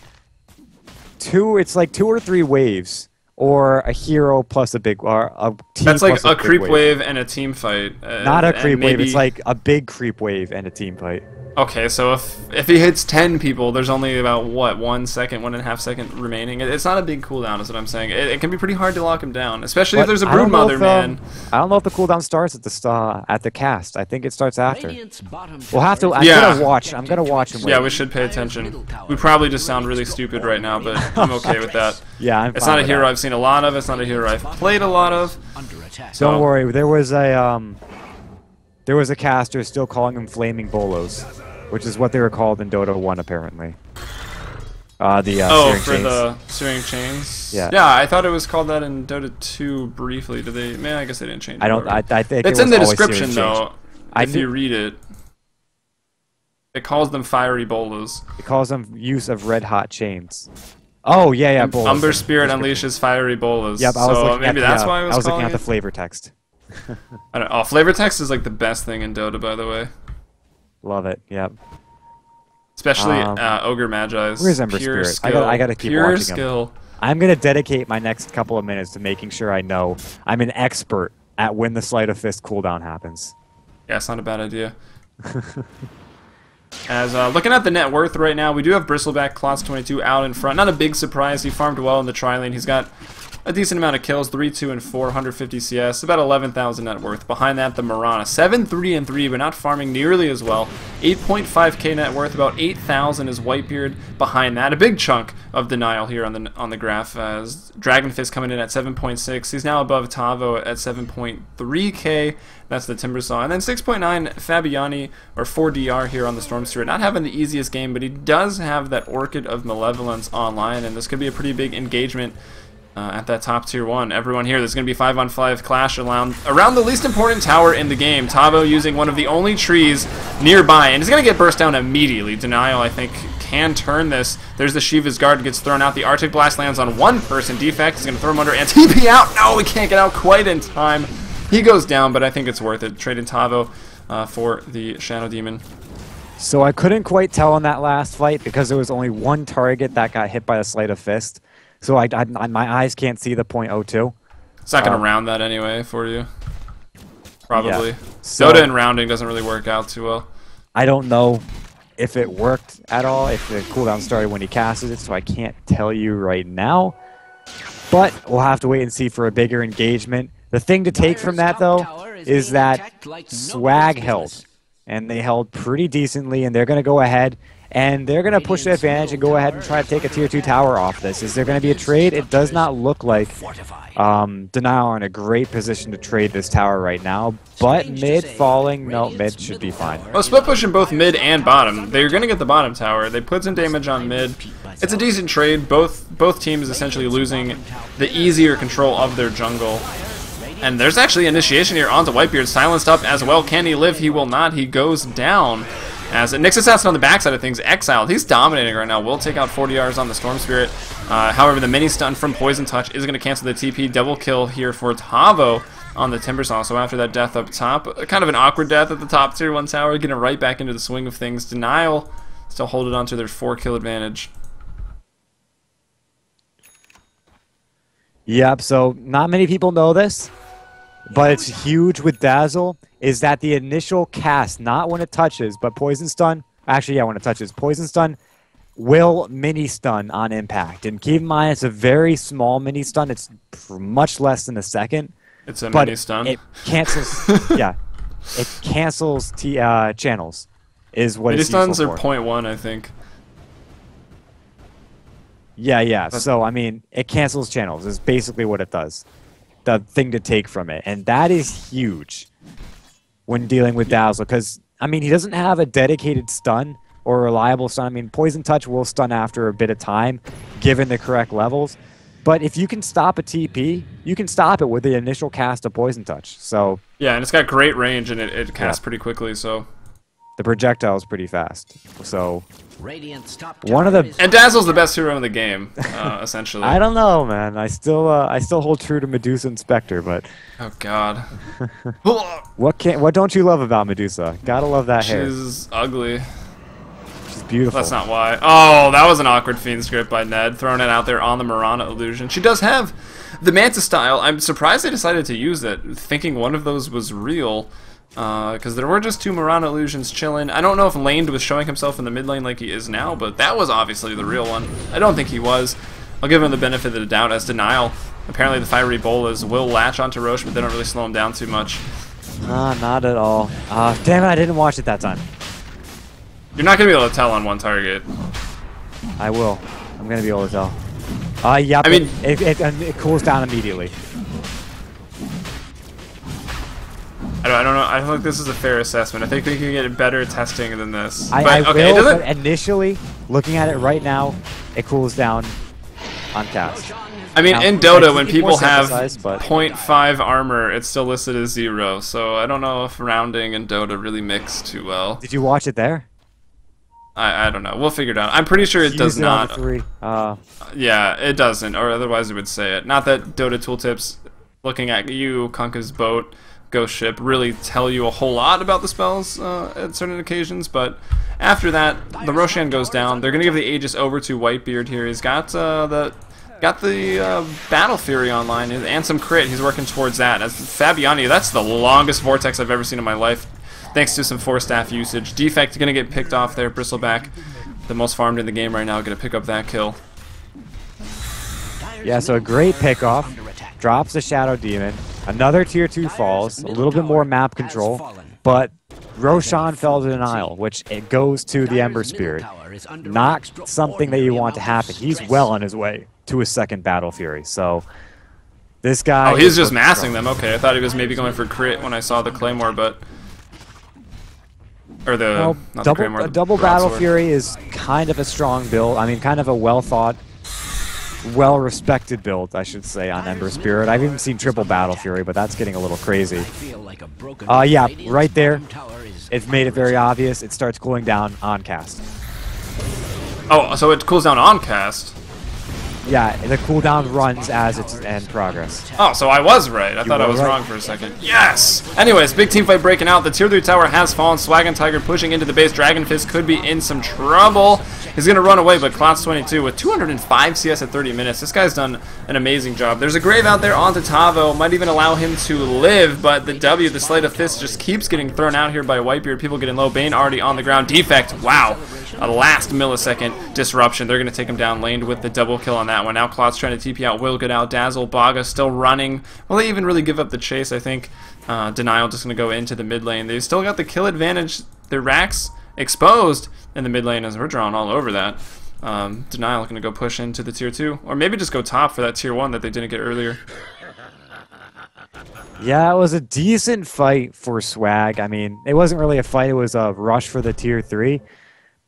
like 2 or 3 waves, or a hero plus a big, or a team. That's like plus a creep wave and a team fight. Not a creep wave. It's like a big creep wave and a team fight. Okay, so if he hits 10 people, there's only about, what, 1 second, 1.5 second remaining. It's not a big cooldown, is what I'm saying. It can be pretty hard to lock him down, especially if there's a Broodmother, man. I don't know if the cooldown starts at the cast. I think it starts after. We'll have to. I'm gonna watch him. Yeah, we should pay attention. We probably just sound really stupid right now, but I'm okay with that. Yeah, I'm fine. It's not a hero I've seen a lot of. It's not a hero I've played a lot of. So. Don't worry. There was a caster still calling him Flaming Bolos, which is what they were called in Dota 1, apparently. Searing for chains. the Searing Chains? Yeah. Yeah, I thought it was called that in Dota 2 briefly. Did they? Man, I guess they didn't change it. I think it's in the description, though, if you read it. It calls them Fiery Bolas. It calls them use of red hot chains. Oh, yeah, Bolas. Umber Spirit unleashes Fiery Bolas. Yep, so maybe that's why I was looking at the flavor text. I don't know. Oh, flavor text is like the best thing in Dota, by the way. Love it. Yep. Especially Ogre Magi's. Where's Ember pure Spirit? Skill. I gotta keep pure watching skill. him. I'm gonna dedicate my next couple of minutes to making sure I know I'm an expert at when the Sleight of Fist cooldown happens. Yeah, it's not a bad idea. As looking at the net worth right now, we do have Bristleback Klotz 22 out in front. Not a big surprise. He farmed well in the tri-lane. He's got a decent amount of kills, 3, 2, and 4, 150 CS, about 11,000 net worth. Behind that, the Mirana, 7, 3, and 3, but not farming nearly as well. 8.5k net worth, about 8,000 is Whitebeard. Behind that, a big chunk of Denial here on the graph, as Dragonfist coming in at 7.6. He's now above Tavo at 7.3k. That's the Timbersaw. And then 6.9 Fabiani, or 4DR here on the Storm Spirit. Not having the easiest game, but he does have that Orchid of Malevolence online, and this could be a pretty big engagement at that top tier 1. Everyone here, there's going to be 5-on-5 clash around the least important tower in the game. Tavo using one of the only trees nearby, and he's going to get burst down immediately. Denial, I think, can turn this. There's the Shiva's Guard, gets thrown out. The Arctic Blast lands on one person. Defect is going to throw him under, and TP out. No, he can't get out quite in time. He goes down, but I think it's worth it. Trading Tavo for the Shadow Demon. So I couldn't quite tell in that last fight because there was only one target that got hit by the Sleight of Fist. So my eyes can't see the .02. It's not going to round that anyway for you. Probably. Yeah. So, Dota and rounding doesn't really work out too well. I don't know if it worked at all, if the cooldown started when he casted it, so I can't tell you right now. But we'll have to wait and see for a bigger engagement. The thing to take from that, though, is that Swag held. And they held pretty decently, and they're going to go ahead. And they're going to push the advantage and go ahead and try to take a tier 2 tower off this. Is there going to be a trade? It does not look like Denial are in a great position to trade this tower right now. But mid falling, no, mid should be fine. Well, split pushing both mid and bottom. They're going to get the bottom tower. They put some damage on mid. It's a decent trade. Both teams essentially losing the easier control of their jungle. And there's actually initiation here onto Whitebeard. Silenced up as well. Can he live? He will not. He goes down. As Nyx Assassin on the backside of things, exiled. He's dominating right now. Will take out 40 Rs on the Storm Spirit. However, the mini stun from Poison Touch is going to cancel the TP. Double kill here for Tavo on the Timbersaw. So after that death up top, kind of an awkward death at the top tier 1 tower, getting right back into the swing of things. Denial still holding on to their 4-kill advantage. Yep, so not many people know this, but it's huge with Dazzle, is that the initial cast, not when it touches, but Poison Stun, actually, yeah, when it touches, Poison Stun will mini stun on impact. And keep in mind, it's a very small mini stun. It's much less than a second. It's a mini stun. It cancels, yeah, it cancels channels, is what mini it's useful stuns are for. 0.1, I think. Yeah. So, I mean, it cancels channels is basically what it does. The thing to take from it. And that is huge when dealing with Dazzle. Because, I mean, he doesn't have a dedicated stun or a reliable stun. I mean, Poison Touch will stun after a bit of time, given the correct levels. But if you can stop a TP, you can stop it with the initial cast of Poison Touch. So yeah, and it's got great range, and it casts pretty quickly, so... The projectile is pretty fast. So... One of the And Dazzle's the best hero in the game, essentially. I don't know, man. I still hold true to Medusa and Spectre, but Oh God. what don't you love about Medusa? Gotta love that hair. She's ugly. She's beautiful. That's not why. Oh, that was an awkward fiend script by Ned, throwing it out there on the Mirana illusion. She does have the Manta style. I'm surprised they decided to use it, thinking one of those was real. Because there were just two Mirana illusions chilling. I don't know if Laned was showing himself in the mid lane like he is now, but that was obviously the real one. I don't think he was. I'll give him the benefit of the doubt as Denial. Apparently the Fiery Bolas will latch onto Roche, but they don't really slow him down too much. Nah, not at all. Damn it, I didn't watch it that time. You're not going to be able to tell on one target. I will. I'm going to be able to tell. Yeah, I mean, it cools down immediately. I don't know. I don't think this is a fair assessment. I think we can get better testing than this. I okay, will, but initially, looking at it right now, it cools down on cast. I mean, Now, in Dota, when more people have synthesized, but- 0.5 armor, it's still listed as 0. So I don't know if rounding and Dota really mix too well. Did you watch it there? I don't know. We'll figure it out. I'm pretty sure it does Used it on not. the 3. Yeah, it doesn't, or otherwise it would say it. Not that Dota tooltips, looking at you, Kunkka's boat, Ghost Ship, really tell you a whole lot about the spells at certain occasions, but after that, the Roshan goes down. They're going to give the Aegis over to Whitebeard here. He's got the Battle Fury online and some crit. He's working towards that. As Fabiani, that's the longest Vortex I've ever seen in my life, thanks to some 4-staff usage. Defect going to get picked off there. Bristleback, the most farmed in the game right now, going to pick up that kill. Yeah, so a great pickoff. Drops the Shadow Demon. Another tier 2 falls. A little bit more map control. But Roshan fell to Denial, which it goes to the Ember Spirit. Not something that you want to happen. He's well on his way to his second Battle Fury. So this guy... Oh, he's just massing them. Okay, I thought he was maybe going for crit when I saw the Claymore, but... Or the... No, not the Claymore, a the double Battle broadsword. Fury is kind of a strong build. I mean, kind of a well-thought, well-respected build, I should say, on Ember Spirit. I've even seen triple Battle Fury, but that's getting a little crazy. Yeah, right there. It's made it very obvious. It starts cooling down on cast. Oh, so it cools down on cast. Yeah, the cooldown runs as it's in progress. Oh, so I was right. I thought I were was right. wrong for a second. Yes! Anyways, big team fight breaking out. The tier 3 tower has fallen. Swagenteiger pushing into the base. Dragon Fist could be in some trouble. He's going to run away, but Klotz22 with 205 CS at 30 minutes. This guy's done an amazing job. There's a grave out there onto Tavo. Might even allow him to live, but the W, the Slate of Fist, just keeps getting thrown out here by Whitebeard. People getting low. Bane already on the ground. Defect, wow. A last millisecond disruption. They're going to take him down laned with the double kill on that one. Now Klotz trying to TP out, will get out. Dazzle, Baga still running. Will they even really give up the chase? I think Denial just going to go into the mid lane. They've still got the kill advantage. The racks exposed in the mid lane as we're drawn all over that. Denial going to go push into the tier 2. Or maybe just go top for that tier 1 that they didn't get earlier. Yeah, it was a decent fight for Swag. I mean, it wasn't really a fight. It was a rush for the tier 3.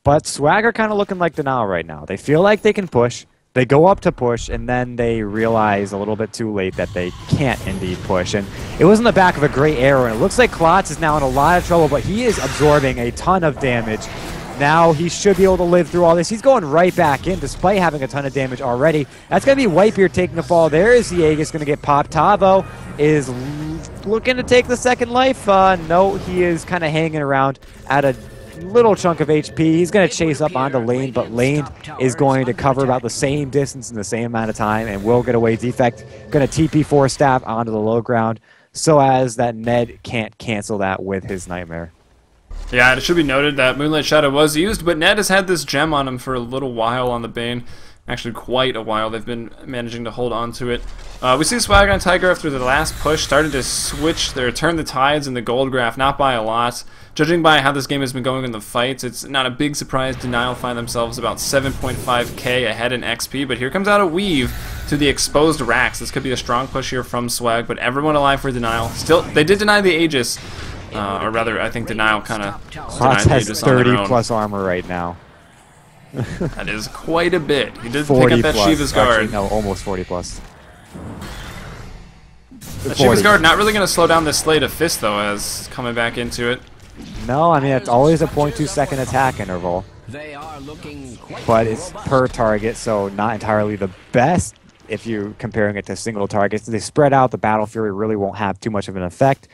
But Swag are kind of looking like Denial right now. They feel like they can push. They go up to push, and then they realize a little bit too late that they can't indeed push. And it was in the back of a great arrow, and it looks like Klotz is now in a lot of trouble, but he is absorbing a ton of damage. Now he should be able to live through all this. He's going right back in despite having a ton of damage already. That's going to be Whitebeard taking the fall. There is the Aegis going to get popped. Tavo is looking to take the second life. No, he is kind of hanging around at a little chunk of HP. He's going to chase up onto Lane, but Lane is going to cover about the same distance in the same amount of time and will get away. Defect going to TP 4-staff onto the low ground so as that Ned can't cancel that with his Nightmare. Yeah, it should be noted that Moonlight Shadow was used, but Ned has had this gem on him for a little while on the Bane. Actually, quite a while. They've been managing to hold on to it. We see Swagenteiger after the last push started to switch their turn the tides in the gold graph, not by a lot. Judging by how this game has been going in the fights, it's not a big surprise Denial find themselves about 7.5k ahead in XP, but here comes out a weave to the exposed racks. This could be a strong push here from Swag, but everyone alive for Denial. Still, they did deny the Aegis, or rather, I think Denial kind of denied the Aegis on their own. 30 plus armor right now. That is quite a bit. He did pick up that Shiva's Guard. Actually, no, almost 40 plus. That Shiva's Guard not really going to slow down this Slate of Fist, though, as coming back into it. No, I mean, it's always a 0.2 second attack interval. But it's per target, so not entirely the best if you're comparing it to single targets. They spread out, the Battle Fury really won't have too much of an effect.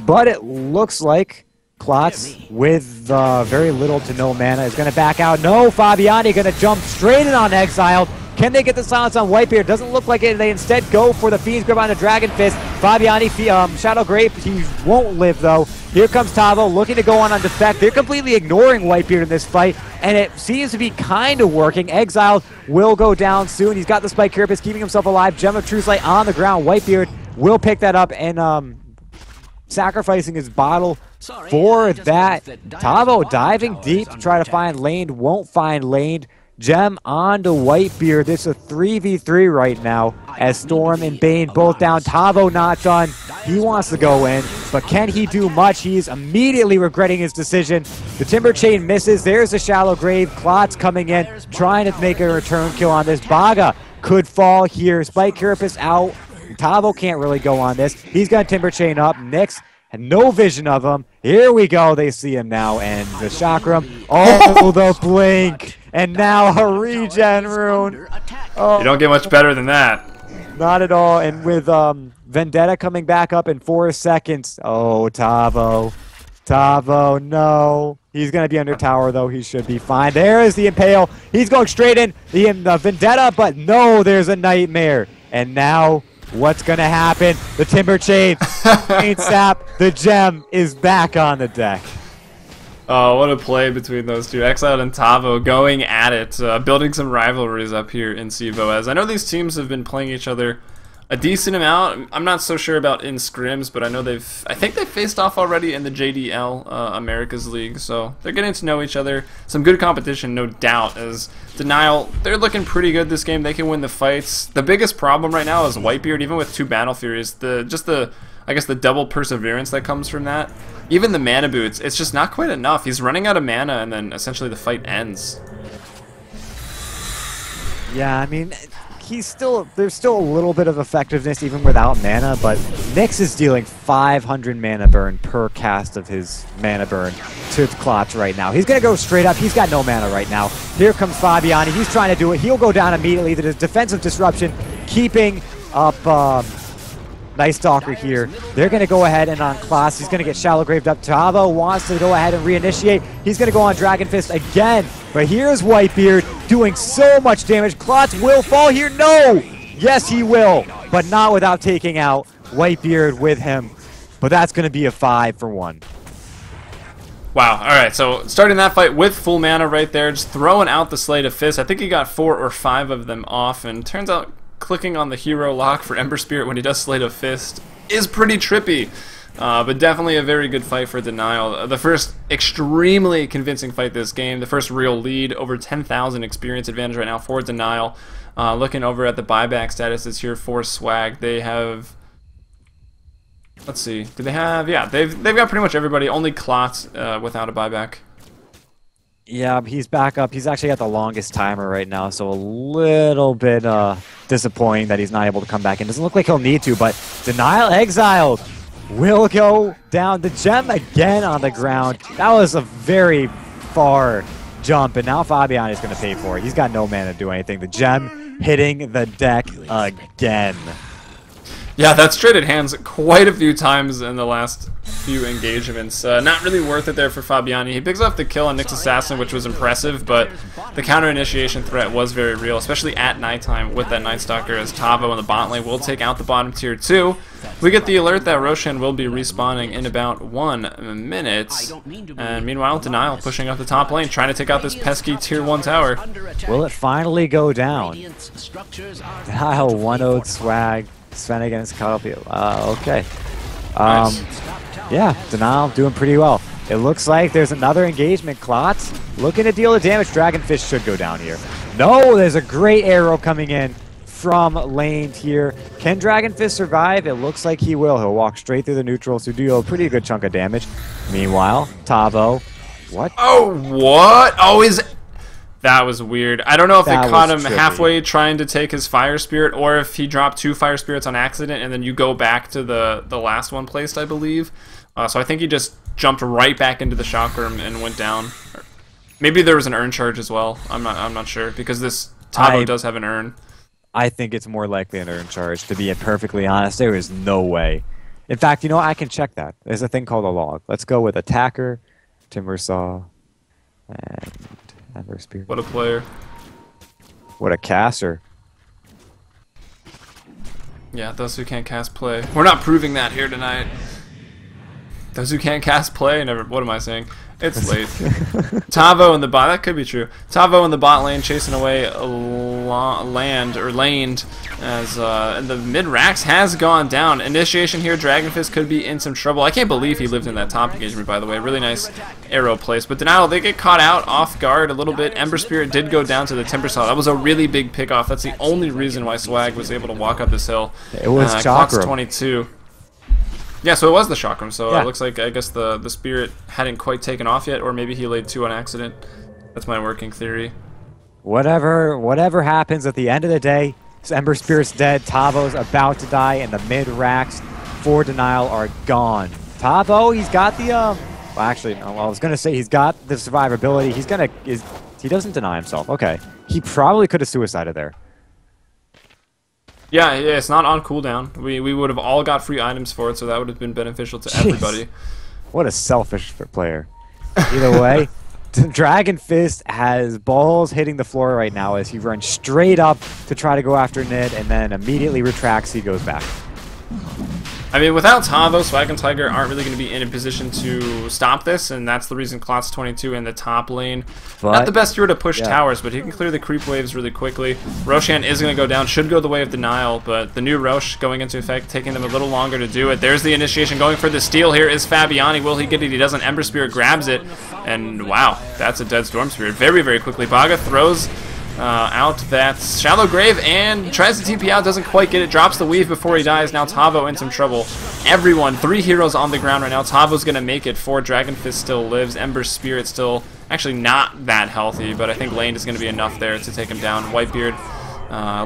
But it looks like Klotz, with very little to no mana, is going to back out. No, Fabiani going to jump straight in on Exiled. Can they get the silence on Whitebeard? Doesn't look like it. They instead go for the Fiend's Grip on the Dragon Fist. Fabiani, Shadow Grape, he won't live though. Here comes Tavo looking to go on Defect. They're completely ignoring Whitebeard in this fight, and it seems to be kind of working. Exiled will go down soon. He's got the Spike Carapace keeping himself alive. Gem of Truth Light on the ground. Whitebeard will pick that up and sacrificing his bottle for that. Tavo diving deep to try to find Lane. Won't find Lane. Gem onto Whitebeard. This is a 3v3 right now as Storm and Bane both down. Tavo not done. He wants to go in, but can he do much? He's immediately regretting his decision. The Timber Chain misses. There's a Shallow Grave. Klotz coming in, trying to make a return kill on this. Baga could fall here. Spike Carapace out. Tavo can't really go on this. He's got Timber Chain up. Nyx had no vision of him. Here we go. They see him now. And the Chakram. Oh, the blink. And now a regen rune. Oh, you don't get much better than that. Not at all. And with Vendetta coming back up in 4 seconds. Oh, Tavo. Tavo, no. He's going to be under tower, though. He should be fine. There is the Impale. He's going straight in the Vendetta, but no, there's a Nightmare. And now, what's going to happen? The Timber Chain, Chain Sap, the Gem is back on the deck. Oh, what a play between those two. Exiled and Tavo going at it, building some rivalries up here in CEVO. As I know these teams have been playing each other a decent amount. I'm not so sure about in scrims, but I know I think they've faced off already in the JDL Americas League, so they're getting to know each other. Some good competition, no doubt, as Denial, they're looking pretty good this game. They can win the fights. The biggest problem right now is Whitebeard, even with 2 Battle Furies, I guess the double perseverance that comes from that. Even the mana boots, it's just not quite enough. He's running out of mana, and then essentially the fight ends. Yeah, I mean, there's still a little bit of effectiveness even without mana, but Nyx is dealing 500 mana burn per cast of his mana burn to Klotz right now. He's going to go straight up. He's got no mana right now. Here comes Fabiani. He's trying to do it. He'll go down immediately. The defensive disruption keeping up Night Stalker here. They're going to go ahead and on Klotz. He's going to get Shallow Graved up. Tavo wants to go ahead and reinitiate. He's going to go on Dragon Fist again. But here's Whitebeard doing so much damage. Klotz will fall here. No! Yes, he will. But not without taking out Whitebeard with him. But that's going to be a 5 for 1. Wow, alright, so starting that fight with full mana right there, just throwing out the Slate of Fist. I think he got 4 or 5 of them off, and turns out clicking on the hero lock for Ember Spirit when he does Slate of Fist is pretty trippy. But definitely a very good fight for Denial. The first extremely convincing fight this game. The first real lead. Over 10,000 experience advantage right now for Denial. Looking over at the buyback statuses here for Swag. They have... Let's see. Do they have... Yeah, they've got pretty much everybody. Only Klotz without a buyback. Yeah, he's back up. He's actually got the longest timer right now, so a little bit disappointing that he's not able to come back in. Doesn't look like he'll need to, but Denial Exiled will go down. The Gem again on the ground. That was a very far jump, and now Fabian is going to pay for it. He's got no mana to do anything. The Gem hitting the deck again. Yeah, that's traded hands quite a few times in the last few engagements. Not really worth it there for Fabiani. He picks up the kill on Nyx Assassin, which was impressive, but the counter initiation threat was very real, especially at nighttime with that Night Stalker, as Tavo in the bot lane will take out the bottom tier 2. We get the alert that Roshan will be respawning in about 1 minute, and meanwhile Denial pushing up the top lane, trying to take out this pesky tier 1 tower. Will it finally go down? Denial 1-0'd Swag. Sven against Cuddlefield. Okay. Nice. Yeah, Denial doing pretty well. It looks like there's another engagement. Klotz looking to deal the damage. Dragonfish should go down here. No, there's a great arrow coming in from lane here. Can Dragonfish survive? It looks like he will. He'll walk straight through the neutrals to deal a pretty good chunk of damage. Meanwhile, Tavo. What? Oh, what? Oh, that was weird. I don't know if they caught him trippy. halfway trying to take his Fire Spirit, or if he dropped 2 Fire Spirits on accident and then you go back to the last one placed, I believe. So I think he just jumped right back into the chakram and went down. Maybe there was an urn charge as well. I'm not sure, because this Tavo does have an urn. I think it's more likely an urn charge, to be perfectly honest. There is no way. In fact, you know what? I can check that. There's a thing called a log. Let's go with Attacker, Timbersaw, and Ember Spirit. What a player. What a caster. Yeah, those who can't cast play. We're not proving that here tonight. Those who can't cast play, never. What am I saying? It's late. Tavo in the bot. That could be true. Tavo in the bot lane chasing away laned as and the mid racks has gone down. Initiation here. Dragonfist could be in some trouble. I can't believe he lived in that top engagement, by the way. Really nice arrow place. But Denial, they get caught out off guard a little bit. Ember Spirit did go down to the Timbersaw. That was a really big pickoff. That's the only reason why Swag was able to walk up this hill. It was Clock's Chakram. 22. Yeah, so it was the chakram, so Yeah. it looks like, I guess the spirit hadn't quite taken off yet, or maybe he laid 2 on accident. That's my working theory. Whatever happens at the end of the day, Ember Spirit's dead, Tavo's about to die, and the mid racks for Denial are gone. Tavo, he's got the well, actually, no, I was gonna say he's got the survivability. He doesn't deny himself. Okay, he probably could have suicided there. Yeah, it's not on cooldown. We would have all got free items for it, so that would have been beneficial to everybody. What a selfish player. Either way, Dragon Fist has balls hitting the floor right now as he runs straight up to try to go after Nid, and then immediately retracts. He goes back. I mean, without Tavo, Swagenteiger aren't really going to be in a position to stop this, and that's the reason Klotz 22 in the top lane. But, not the best hero to push yeah. towers, but he can clear the creep waves really quickly. Roshan is going to go down, should go the way of Denial, but the new Rosh going into effect, taking them a little longer to do it. There's the initiation. Going for the steal here is Fabiani. Will he get it? He doesn't. Ember Spirit grabs it, and wow, that's a dead Storm Spirit. Very, very quickly. Baga throws out that Shallow Grave and tries to TP out, doesn't quite get it, drops the weave before he dies. Now Tavo in some trouble. Everyone, 3 heroes on the ground right now. Tavo's gonna make it. 4 Dragonfist still lives. Ember Spirit still actually not that healthy, but I think Lane is gonna be enough there to take him down. Whitebeard,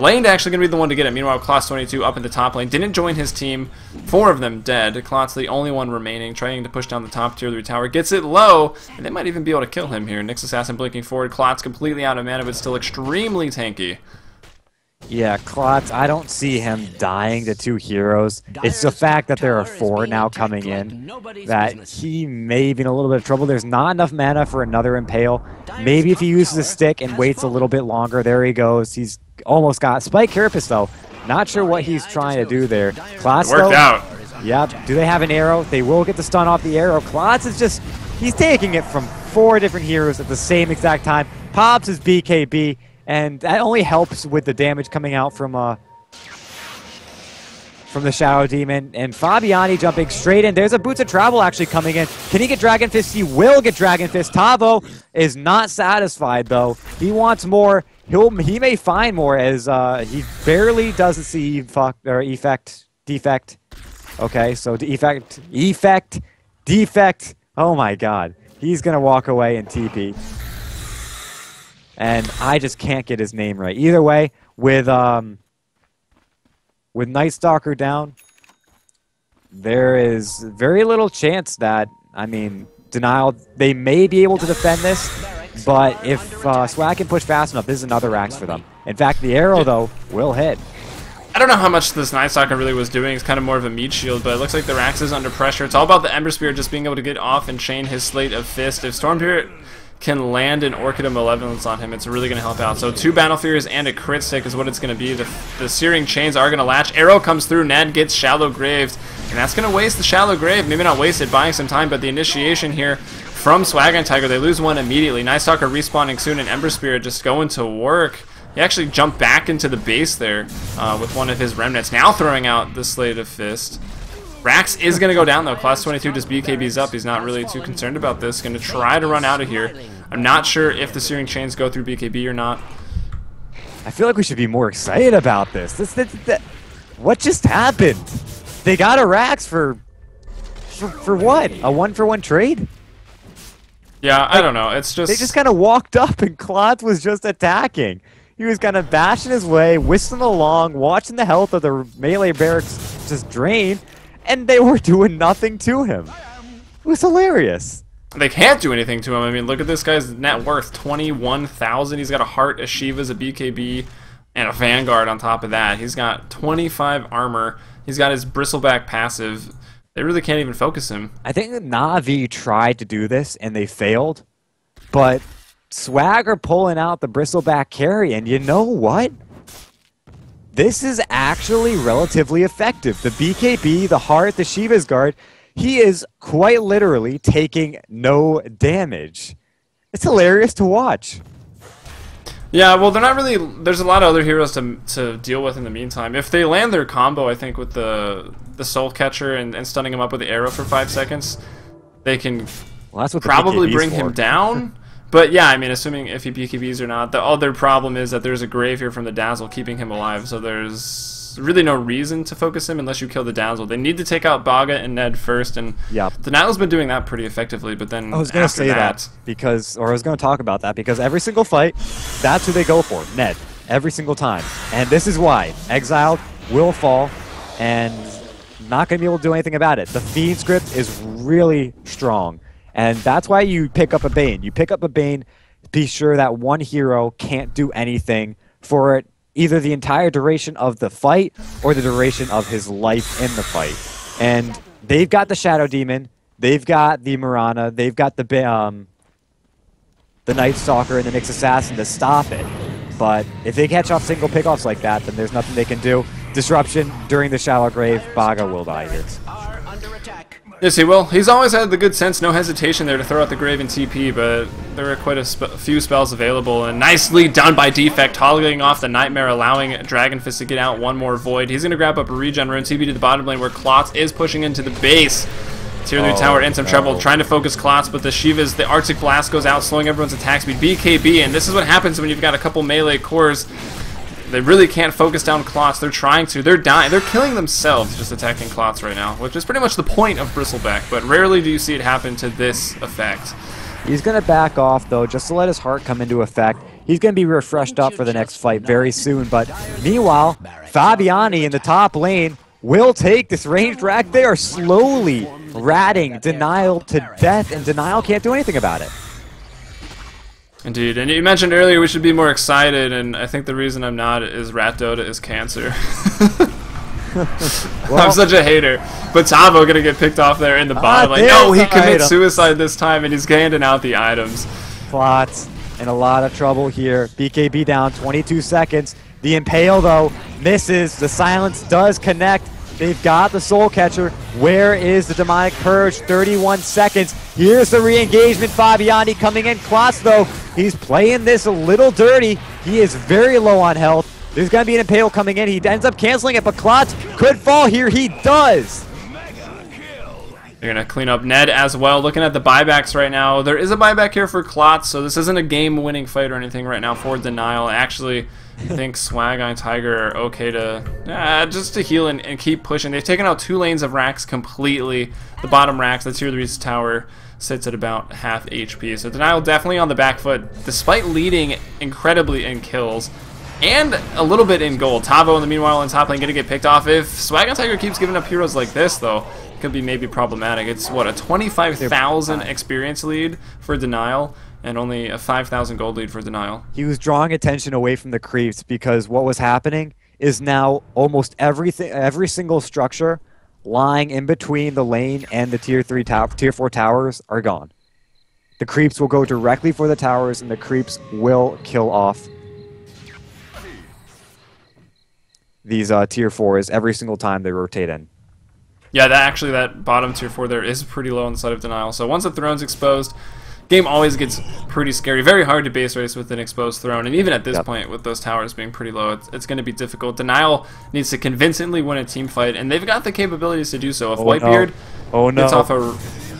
Lane actually gonna be the one to get it. Meanwhile, Klotz 22 up in the top lane, didn't join his team. 4 of them dead. Klotz the only one remaining, trying to push down the top tier 3 tower. Gets it low, and they might even be able to kill him here. Nyx Assassin blinking forward. Klotz completely out of mana, but still extremely tanky. Yeah, Klotz, I don't see him dying to 2 heroes. It's the fact that there are 4 now coming in that he may be in a little bit of trouble. There's not enough mana for another Impale. Maybe if he uses a stick and waits a little bit longer, there he goes. He's almost got Spike Carapace, though. Not sure what he's trying to do there. Klotz, Worked out. Yep. Do they have an arrow? They will get the stun off the arrow. Klotz is just, he's taking it from 4 different heroes at the same exact time. Pops his BKB. And that only helps with the damage coming out from the Shadow Demon. And Fabiani jumping straight in. There's a Boots of Travel actually coming in. Can he get Dragon Fist? He will get Dragon Fist. Tavo is not satisfied, though. He wants more. He may find more as he barely doesn't see defect. Okay, so defect. Oh, my God. He's going to walk away and TP. And I just can't get his name right. Either way, with Night Stalker down, there is very little chance that, I mean, Denial, they may be able to defend this, but if Swag can push fast enough, this is another Rax for them. In fact, the arrow, though, will hit. I don't know how much this Night Stalker really was doing. It's kind of more of a meat shield, but it looks like the Rax is under pressure. It's all about the Ember Spirit just being able to get off and chain his slate of Fist. If Storm Spirit can land an Orchid of Malevolence on him, it's really going to help out. So 2 Battle Furies and a crit stick is what it's going to be. The Searing Chains are going to latch. Arrow comes through. Ned gets Shallow Graved, and that's going to waste the Shallow Grave. Maybe not waste it, buying some time, but the initiation here from Swagenteiger, they lose one immediately. Night Stalker respawning soon, and Ember Spirit just going to work. He actually jumped back into the base there with one of his remnants, now throwing out the Slate of Fist. Rax is going to go down, though. Class 22 just BKBs up. He's not really too concerned about this. Going to try to run out of here. I'm not sure if the Searing Chains go through BKB or not. I feel like we should be more excited about this. What just happened? They got a Rax for what? A 1-for-1 trade? Yeah, I don't know. It's just... They just kind of walked up and Klotz was just attacking. He was kind of bashing his way, whistling along, watching the health of the melee barracks just drain, and they were doing nothing to him. It was hilarious. They can't do anything to him. I mean, look at this guy's net worth, 21,000. He's got a Heart, a Shiva's, a BKB, and a Vanguard on top of that. He's got 25 armor. He's got his Bristleback passive. They really can't even focus him. I think that Na'Vi tried to do this, and they failed, but Swagger pulling out the Bristleback carry, and you know what? This is actually relatively effective. The BKB, the Heart, the Shiva's Guard, he is quite literally taking no damage. It's hilarious to watch. Yeah, well, they're not really... There's a lot of other heroes to deal with in the meantime. If they land their combo, I think, with the Soul Catcher and stunning him up with the arrow for 5 seconds, they can well, that's what probably bring him down. But yeah, I mean, assuming if he BKBs or not, the other problem is that there's a Grave here from the Dazzle keeping him alive, so there's really no reason to focus him unless you kill the Dazzle. They need to take out Baga and Ned first, and the Nile's been doing that pretty effectively, but then I was going to say that, because, or I was going to talk about that, because every single fight, that's who they go for, Ned, every single time. And this is why. Exiled will fall, and not going to be able to do anything about it. The Fiend script is really strong. And that's why you pick up a Bane. You pick up a Bane, be sure that one hero can't do anything for it, either the entire duration of the fight or the duration of his life in the fight. And they've got the Shadow Demon, they've got the Mirana, they've got the Night Stalker and the Nyx Assassin to stop it. But if they catch off single pickoffs like that, then there's nothing they can do. Disruption during the Shallow Grave, Baga will die here. Yes, he will. He's always had the good sense, no hesitation there to throw out the Grave and TP, but there are quite a few spells available, and nicely done by Defect, toggling off the Nightmare, allowing Dragon Fist to get out one more Void. He's going to grab up a regen rune, TP to the bottom lane, where Klotz is pushing into the base. Tier 3 tower in some trouble, trying to focus Klotz, but the Shiva's, the Arctic Blast goes out, slowing everyone's attack speed. BKB, and this is what happens when you've got a couple melee cores. They really can't focus down Klotz. They're trying to. They're dying. They're killing themselves just attacking Klotz right now, which is pretty much the point of Bristleback, but rarely do you see it happen to this effect. He's going to back off, though, just to let his heart come into effect. He's going to be refreshed up for the next fight very soon, but meanwhile, Fabiani in the top lane will take this ranged rack. They are slowly ratting Denial to death, and Denial can't do anything about it. Indeed, and you mentioned earlier we should be more excited, and I think the reason I'm not is Rat Dota is cancer. Well, I'm such a hater. But Tavo gonna get picked off there in the bottom. Like, no, he commits suicide this time, and he's handing out the items. Klotz in a lot of trouble here. BKB down, 22 seconds. The Impale, though, misses. The Silence does connect. They've got the Soul Catcher. Where is the Demonic Purge? 31 seconds. Here's the re-engagement. Fabiani coming in. Klotz, though, he's playing this a little dirty. He is very low on health. There's going to be an Impale coming in. He ends up canceling it, but Klotz could fall here. He does. They're going to clean up Ned as well. Looking at the buybacks right now, there is a buyback here for Klotz, so this isn't a game-winning fight or anything right now for Denial. Actually, I think Swagenteiger are okay to just to heal and keep pushing. They've taken out 2 lanes of racks completely. The bottom racks, the tier 3's tower, sits at about half HP. So Denial definitely on the back foot, despite leading incredibly in kills and a little bit in gold. Tavo, in the meanwhile, in top lane, going to get picked off. If Swagenteiger keeps giving up heroes like this, though, it could be maybe problematic. It's, what, a 25,000 experience lead for Denial, and only a 5,000 gold lead for Denial. He was drawing attention away from the creeps because what was happening is now almost every single structure lying in between the lane and the tier 4 towers are gone. The creeps will go directly for the towers, and the creeps will kill off these tier 4s every single time they rotate in. Yeah, that bottom tier 4 there is pretty low on the side of Denial. So once the throne's exposed, game always gets pretty scary. Very hard to base race with an exposed throne, and even at this point, with those towers being pretty low, it's going to be difficult. Denial needs to convincingly win a team fight, and they've got the capabilities to do so. If Whitebeard gets off a...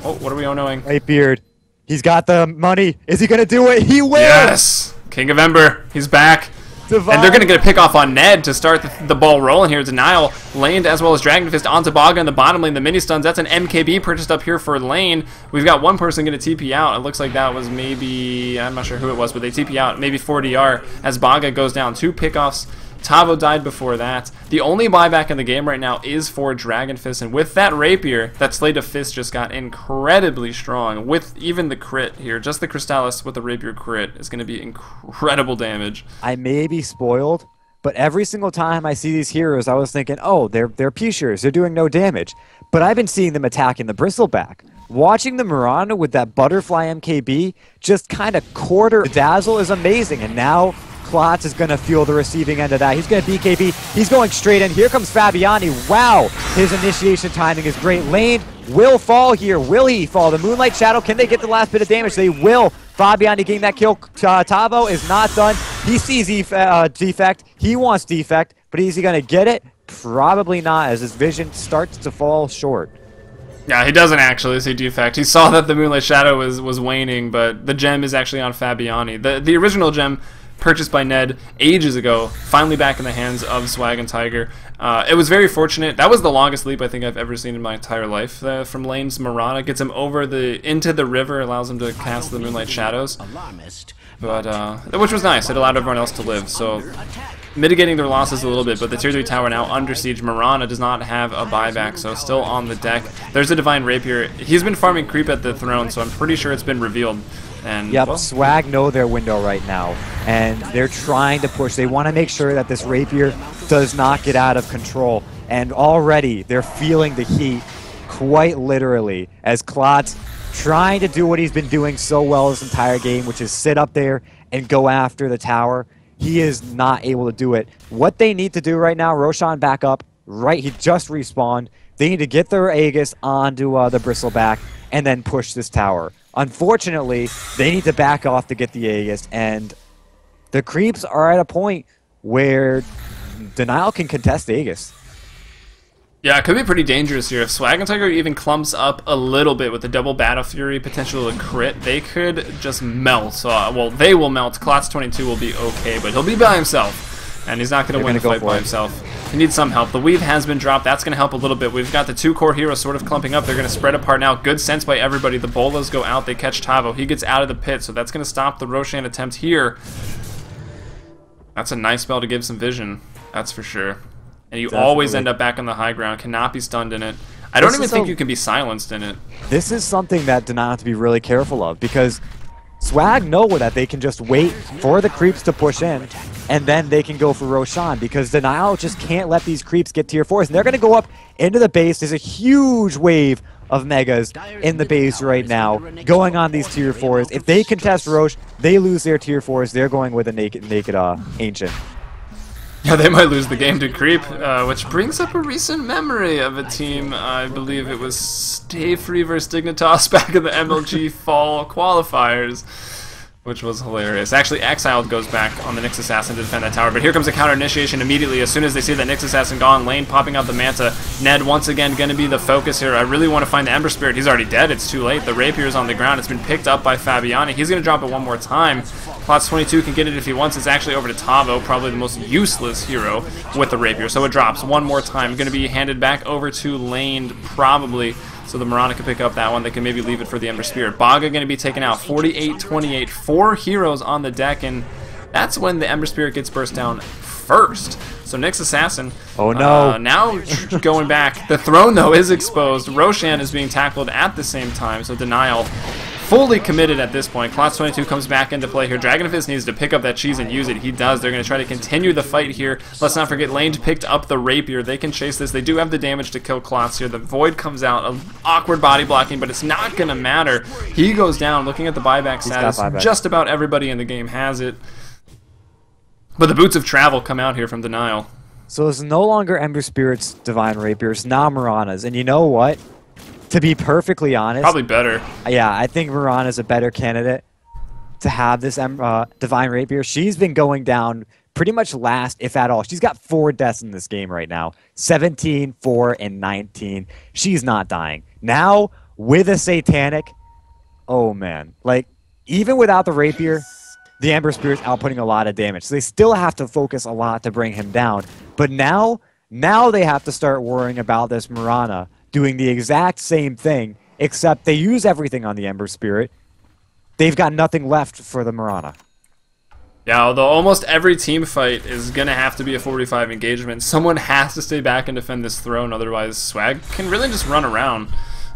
Oh, what are we knowing? Whitebeard. He's got the money. Is he going to do it? He will! Yes! King of Ember. He's back. Divine. And they're going to get a pick off on Ned to start the ball rolling here. Denial laned as well as Dragon Fist onto Baga in the bottom lane. The mini stuns. That's an MKB purchased up here for lane. We've got one person going to TP out. It looks like that was maybe... I'm not sure who it was, but they TP out. Maybe 4DR as Baga goes down. 2 pickoffs. Tavo died before that. The only buyback in the game right now is for Dragon Fist, and with that Rapier, that Slate of Fist just got incredibly strong. With even the crit here, just the Crystallis with the Rapier crit is going to be incredible damage. I may be spoiled, but every single time I see these heroes, I was thinking, oh, they're P-Shers, they're doing no damage. But I've been seeing them attacking the Bristleback. Watching the Mirana with that Butterfly MKB just kind of quarter Dazzle is amazing, and now Klotz is going to feel the receiving end of that. He's going to BKB. He's going straight in. Here comes Fabiani. Wow. His initiation timing is great. Lane will fall here. Will he fall? The Moonlight Shadow, can they get the last bit of damage? They will. Fabiani getting that kill. Tavo is not done. He sees Defect. He wants Defect, but is he going to get it? Probably not, as his vision starts to fall short. Yeah, he doesn't actually see Defect. He saw that the Moonlight Shadow was waning, but the gem is actually on Fabiani. The original gem purchased by Ned ages ago, finally back in the hands of Swagenteiger. It was very fortunate. That was the longest leap I think I've ever seen in my entire life from lane's Mirana. Gets him over into the river, allows him to cast the Moonlight Shadows. But which was nice. It allowed everyone else to live. So mitigating their losses a little bit, but the tier 3 tower now under siege. Mirana does not have a buyback, so still on the deck. There's a Divine Rapier. He's been farming creep at the throne, so I'm pretty sure it's been revealed. And, yep, well, Swag know their window right now, and they're trying to push. They want to make sure that this Rapier does not get out of control, and already they're feeling the heat, quite literally, as Klotz trying to do what he's been doing so well this entire game, which is sit up there and go after the tower. He is not able to do it. What they need to do right now, Roshan back up, right, he just respawned. They need to get their Aegis onto the Bristleback and then push this tower. Unfortunately, they need to back off to get the Aegis, and the creeps are at a point where Denial can contest Aegis. Yeah, it could be pretty dangerous here. If Swagenteiger even clumps up a little bit with the double Battle Fury potential to crit, they could just melt. Well, they will melt. Klotz 22 will be okay, but he'll be by himself, and he's not going to win the fight by himself. He needs some help. The Weave has been dropped. That's going to help a little bit. We've got the 2 core heroes sort of clumping up. They're going to spread apart now. Good sense by everybody. The Bolas go out. They catch Tavo. He gets out of the pit, so that's going to stop the Roshan attempt here. That's a nice spell to give some vision. That's for sure. And you always end up back on the high ground. Cannot be stunned in it. I don't even think you can be silenced in it. This is something that Denial have to be really careful of, because Swag know that they can just wait for the creeps to push in, and then they can go for Roshan, because Denial just can't let these creeps get tier 4s. And they're going to go up into the base. There's a huge wave of Megas in the base right now going on these tier 4s. If they contest Roche, they lose their tier 4s. They're going with a naked Ancient. Yeah, they might lose the game to creep, which brings up a recent memory of a team. I believe it was Stay Free vs Dignitas back in the MLG Fall qualifiers, which was hilarious. Actually, Exiled goes back on the Nyx Assassin to defend that tower, but here comes a counter initiation immediately as soon as they see that Nyx Assassin gone. Lane popping out the Manta. Ned once again going to be the focus here. I really want to find the Ember Spirit. He's already dead. It's too late. The Rapier is on the ground. It's been picked up by Fabiani. He's going to drop it one more time. Klotz 22 can get it if he wants. It's actually over to Tavo, probably the most useless hero with the Rapier. So it drops one more time. Going to be handed back over to Lane, probably. So the Mirana can pick up that one. They can maybe leave it for the Ember Spirit. Baga going to be taken out. 48-28. 4 heroes on the deck, and that's when the Ember Spirit gets burst down first. So Nyx Assassin. Oh no! Now going back. The throne though is exposed. Roshan is being tackled at the same time. So Denial fully committed at this point. Klotz 22 comes back into play here. Dragonfist needs to pick up that cheese and use it. He does. They're going to try to continue the fight here. Let's not forget, Lane picked up the rapier. They can chase this. They do have the damage to kill Klotz here. The Void comes out. Awkward body blocking, but it's not going to matter. He goes down. Looking at the buyback status, just about everybody in the game has it. But the Boots of Travel come out here from Denial. So it's no longer Ember Spirit's Divine Rapiers, now Mirana's. And you know what? To be perfectly honest... Probably better. Yeah, I think Mirana's a better candidate to have this Divine Rapier. She's been going down pretty much last, if at all. She's got 4 deaths in this game right now. 17, 4, and 19. She's not dying. Now, with a Satanic... Oh, man. Like, even without the Rapier... The Ember Spirit's outputting a lot of damage. So they still have to focus a lot to bring him down. But now they have to start worrying about this Mirana doing the exact same thing, except they use everything on the Ember Spirit. They've got nothing left for the Mirana. Yeah, although almost every team fight is going to have to be a 45 engagement. Someone has to stay back and defend this throne, otherwise Swag can really just run around.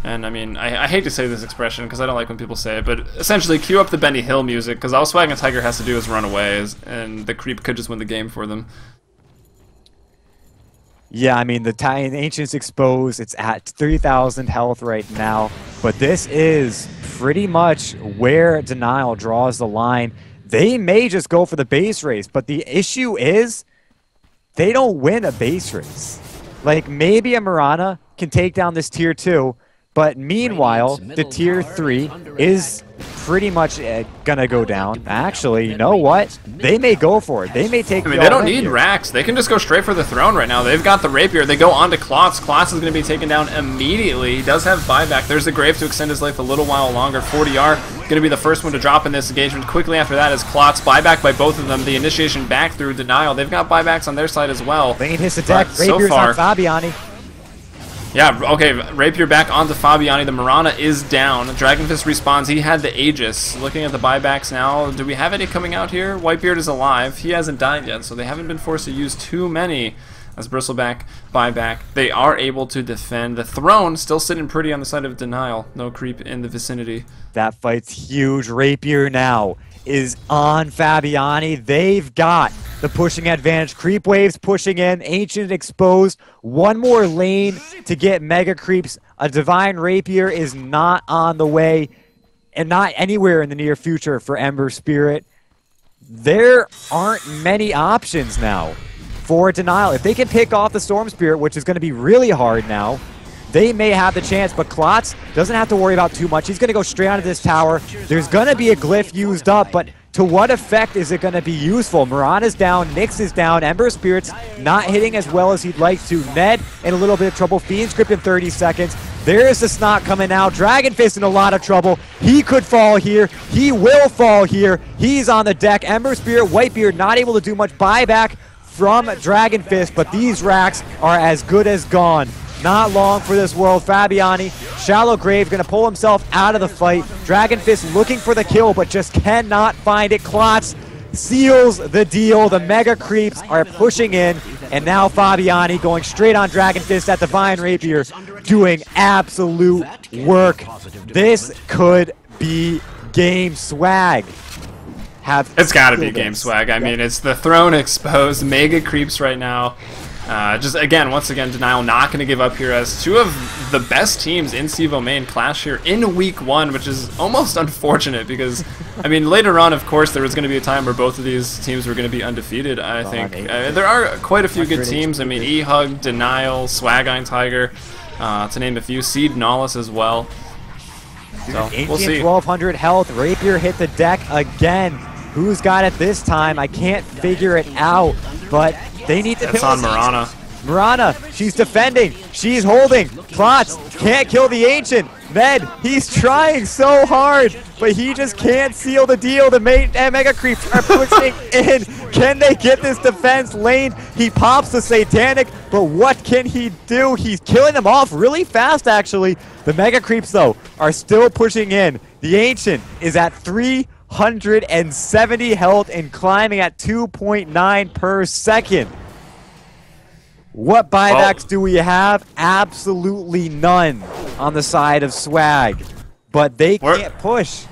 And I mean, I hate to say this expression because I don't like when people say it, but essentially cue up the Benny Hill music because all Swagenteiger has to do is run away, and the creep could just win the game for them. Yeah, I mean, the Ancient's exposed. It's at 3,000 health right now. But this is pretty much where Denial draws the line. They may just go for the base race, but the issue is they don't win a base race. Like, maybe a Mirana can take down this tier 2, but meanwhile, the tier 3 is pretty much gonna go down. Actually, you know what? They may go for it. They may take. I mean, they don't need racks. They can just go straight for the throne right now. They've got the rapier. They go on to Klotz. Klotz is going to be taken down immediately. He does have buyback. There's the grave to extend his life a little while longer. 40R going to be the first one to drop in this engagement. Quickly after that is Klotz. Buyback by both of them. The initiation back through Denial. They've got buybacks on their side as well. Lane hits the deck. Rapier's on Fabiani. Yeah, okay, Rapier back onto Fabiani. The Mirana is down. Dragonfist respawns. He had the Aegis. Looking at the buybacks now, do we have any coming out here? Whitebeard is alive. He hasn't died yet, so they haven't been forced to use too many. As Bristleback, buyback, they are able to defend. The throne still sitting pretty on the side of Denial. No creep in the vicinity. That fight's huge. Rapier now is on Fabiani. They've got the pushing advantage. Creep waves pushing in. Ancient exposed. One more lane to get mega creeps. A Divine Rapier is not on the way and not anywhere in the near future for Ember Spirit. There aren't many options now for Denial. If they can pick off the Storm Spirit, which is going to be really hard now, they may have the chance, but Klotz doesn't have to worry about too much. He's going to go straight onto this tower. There's going to be a glyph used up, but to what effect is it going to be useful? Mirana's down, Nyx is down, Ember Spirit's not hitting as well as he'd like to. Ned in a little bit of trouble. Fiend script in 30 seconds. There's the Snot coming out. Dragonfist in a lot of trouble. He could fall here. He will fall here. He's on the deck. Ember Spirit, Whitebeard not able to do much buyback from Dragonfist, but these racks are as good as gone. Not long for this world. Fabiani, Shallow Grave, going to pull himself out of the fight. Dragonfist looking for the kill, but just cannot find it. Klotz seals the deal. The Mega Creeps are pushing in, and now Fabiani going straight on Dragonfist at Divine Rapier, doing absolute work. This could be game Swag. It's got to be game Swag. I mean, it's the throne exposed. Mega Creeps right now. Just again, once again, Denial not going to give up here as two of the best teams in CEVO-Main clash here in week 1, which is almost unfortunate because, I mean, later on, of course, there was going to be a time where both of these teams were going to be undefeated, I think. There are quite a few good teams. I mean, E-Hug, Denial, Swagenteiger, to name a few. Seed Nollis as well. So, we'll see. 1,200 health. Rapier hit the deck again. Who's got it this time? I can't figure it out, but they need to. It's on Mirana. Mirana, she's defending. She's holding. Klotz can't kill the Ancient. Ned, he's trying so hard, but he just can't seal the deal. The Mega Creeps are pushing in. Can they get this defense lane? He pops the Satanic, but what can he do? He's killing them off really fast, actually. The Mega Creeps, though, are still pushing in. The Ancient is at 370 health and climbing at 2.9 per second. What buybacks do we have? Absolutely none on the side of Swag. but they can't push.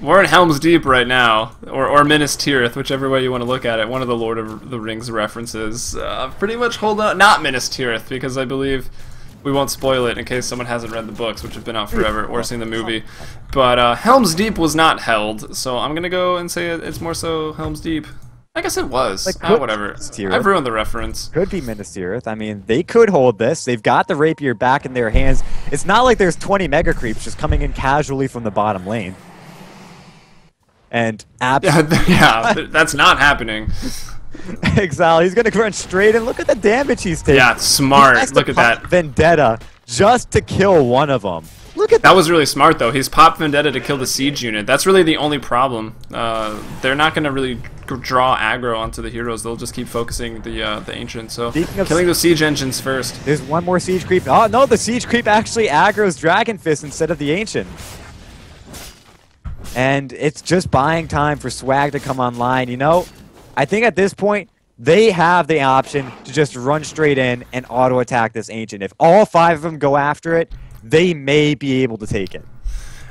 We're in Helm's Deep right now, or Minas Tirith, whichever way you want to look at it. One of the Lord of the Rings references. Pretty much hold on. Not Minas Tirith, because I believe we won't spoil it in case someone hasn't read the books, which have been out forever, or seen the movie. But Helm's Deep was not held, so I'm going to go and say it's more so Helm's Deep. I guess it was. Like, whatever. I've ruined the reference. Could be Minas Tirith. I mean, they could hold this. They've got the rapier back in their hands. It's not like there's 20 Mega Creeps just coming in casually from the bottom lane. And yeah, that's not happening. Exile, he's going to run straight in. Look at the damage he's taking. Yeah, smart. Look at that. Vendetta just to kill one of them. Look at that. Was really smart, though. He's popped Vendetta to kill the siege unit. That's really the only problem. They're not going to really draw aggro onto the heroes. They'll just keep focusing the Ancient. So killing those siege engines first. There's one more siege creep. Oh, no, the siege creep actually aggroes Dragon Fist instead of the Ancient. And it's just buying time for Swag to come online. You know, I think at this point, they have the option to just run straight in and auto-attack this Ancient. If all 5 of them go after it, they may be able to take it.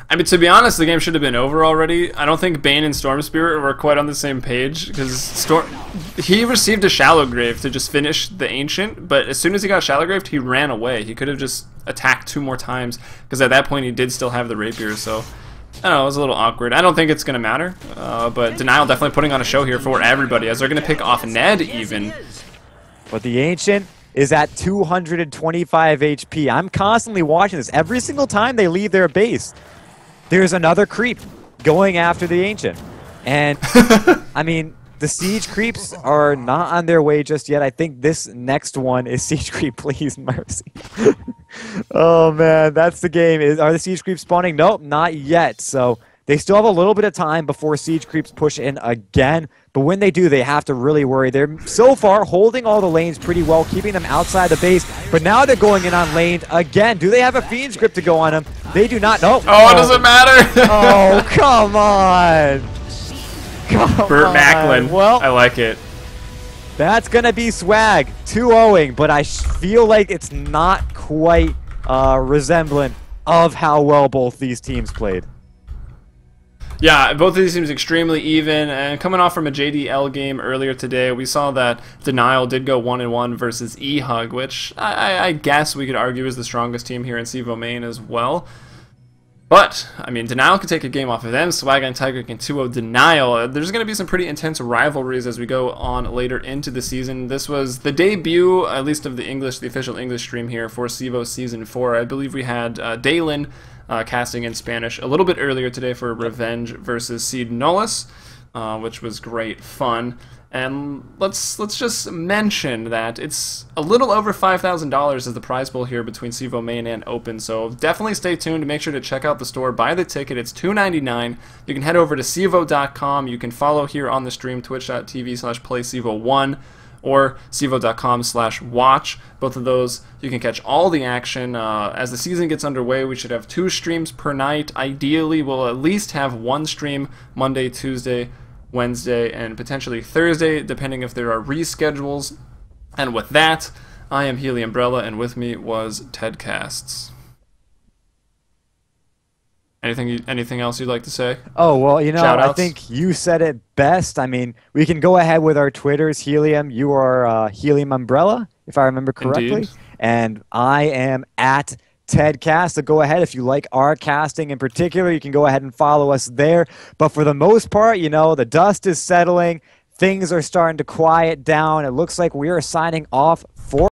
I mean, to be honest, the game should have been over already. I don't think Bane and Storm Spirit were quite on the same page, because he received a Shallow Grave to just finish the Ancient, but as soon as he got Shallow Graved, he ran away. He could have just attacked 2 more times, because at that point he did still have the Rapier, so I don't know, it was a little awkward. I don't think it's going to matter, but Denial definitely putting on a show here for everybody, as they're going to pick off Ned even. But the Ancient is at 225 HP. I'm constantly watching this. Every single time they leave their base, there's another creep going after the Ancient. And, I mean, the siege creeps are not on their way just yet. I think this next one is siege creep, please, mercy. Oh, man, that's the game. Are the siege creeps spawning? Nope, not yet. So they still have a little bit of time before siege creeps push in again. But when they do, they have to really worry. They're so far holding all the lanes pretty well, keeping them outside the base. But now they're going in on lane again. Do they have a Fiend's Grip to go on them? They do not. Nope. Oh, it doesn't matter. Oh, come on. Burt Macklin. Well, I like it. That's going to be Swag 2-0, but I feel like it's not quite resemblant of how well both these teams played. Yeah, both of these teams extremely even, and coming off from a JDL game earlier today, we saw that Denial did go 1-1 versus E-Hug, which I guess we could argue is the strongest team here in CEVO-Main as well. But, I mean, Denial can take a game off of them, Swagenteiger can 2-0 Denial. There's going to be some pretty intense rivalries as we go on later into the season. This was the debut, at least of the official English stream here for CEVO Season 4. I believe we had Dalen casting in Spanish a little bit earlier today for Revenge versus Seed Nullis, which was great fun. And let's just mention that it's a little over $5,000 as the prize pool here between CEVO-Main and Open, so definitely stay tuned. Make sure to check out the store, buy the ticket. It's $2.99. You can head over to CEVO.com. You can follow here on the stream, twitch.tv/playcevo1 or CEVO.com/watch. Both of those, you can catch all the action. As the season gets underway, we should have 2 streams per night. Ideally, we'll at least have 1 stream Monday, Tuesday, Wednesday, and potentially Thursday, depending if there are reschedules. And with that, I am Healy Umbrella, and with me was Ted Casts. Anything else you'd like to say? Oh, well, you know, Shout-outs? I think you said it best. I mean, we can go ahead with our Twitters. Helium, you are Helium Umbrella, if I remember correctly. Indeed. And I am at TedCast. So go ahead. If you like our casting in particular, you can go ahead and follow us there. But for the most part, you know, the dust is settling. Things are starting to quiet down. It looks like we are signing off for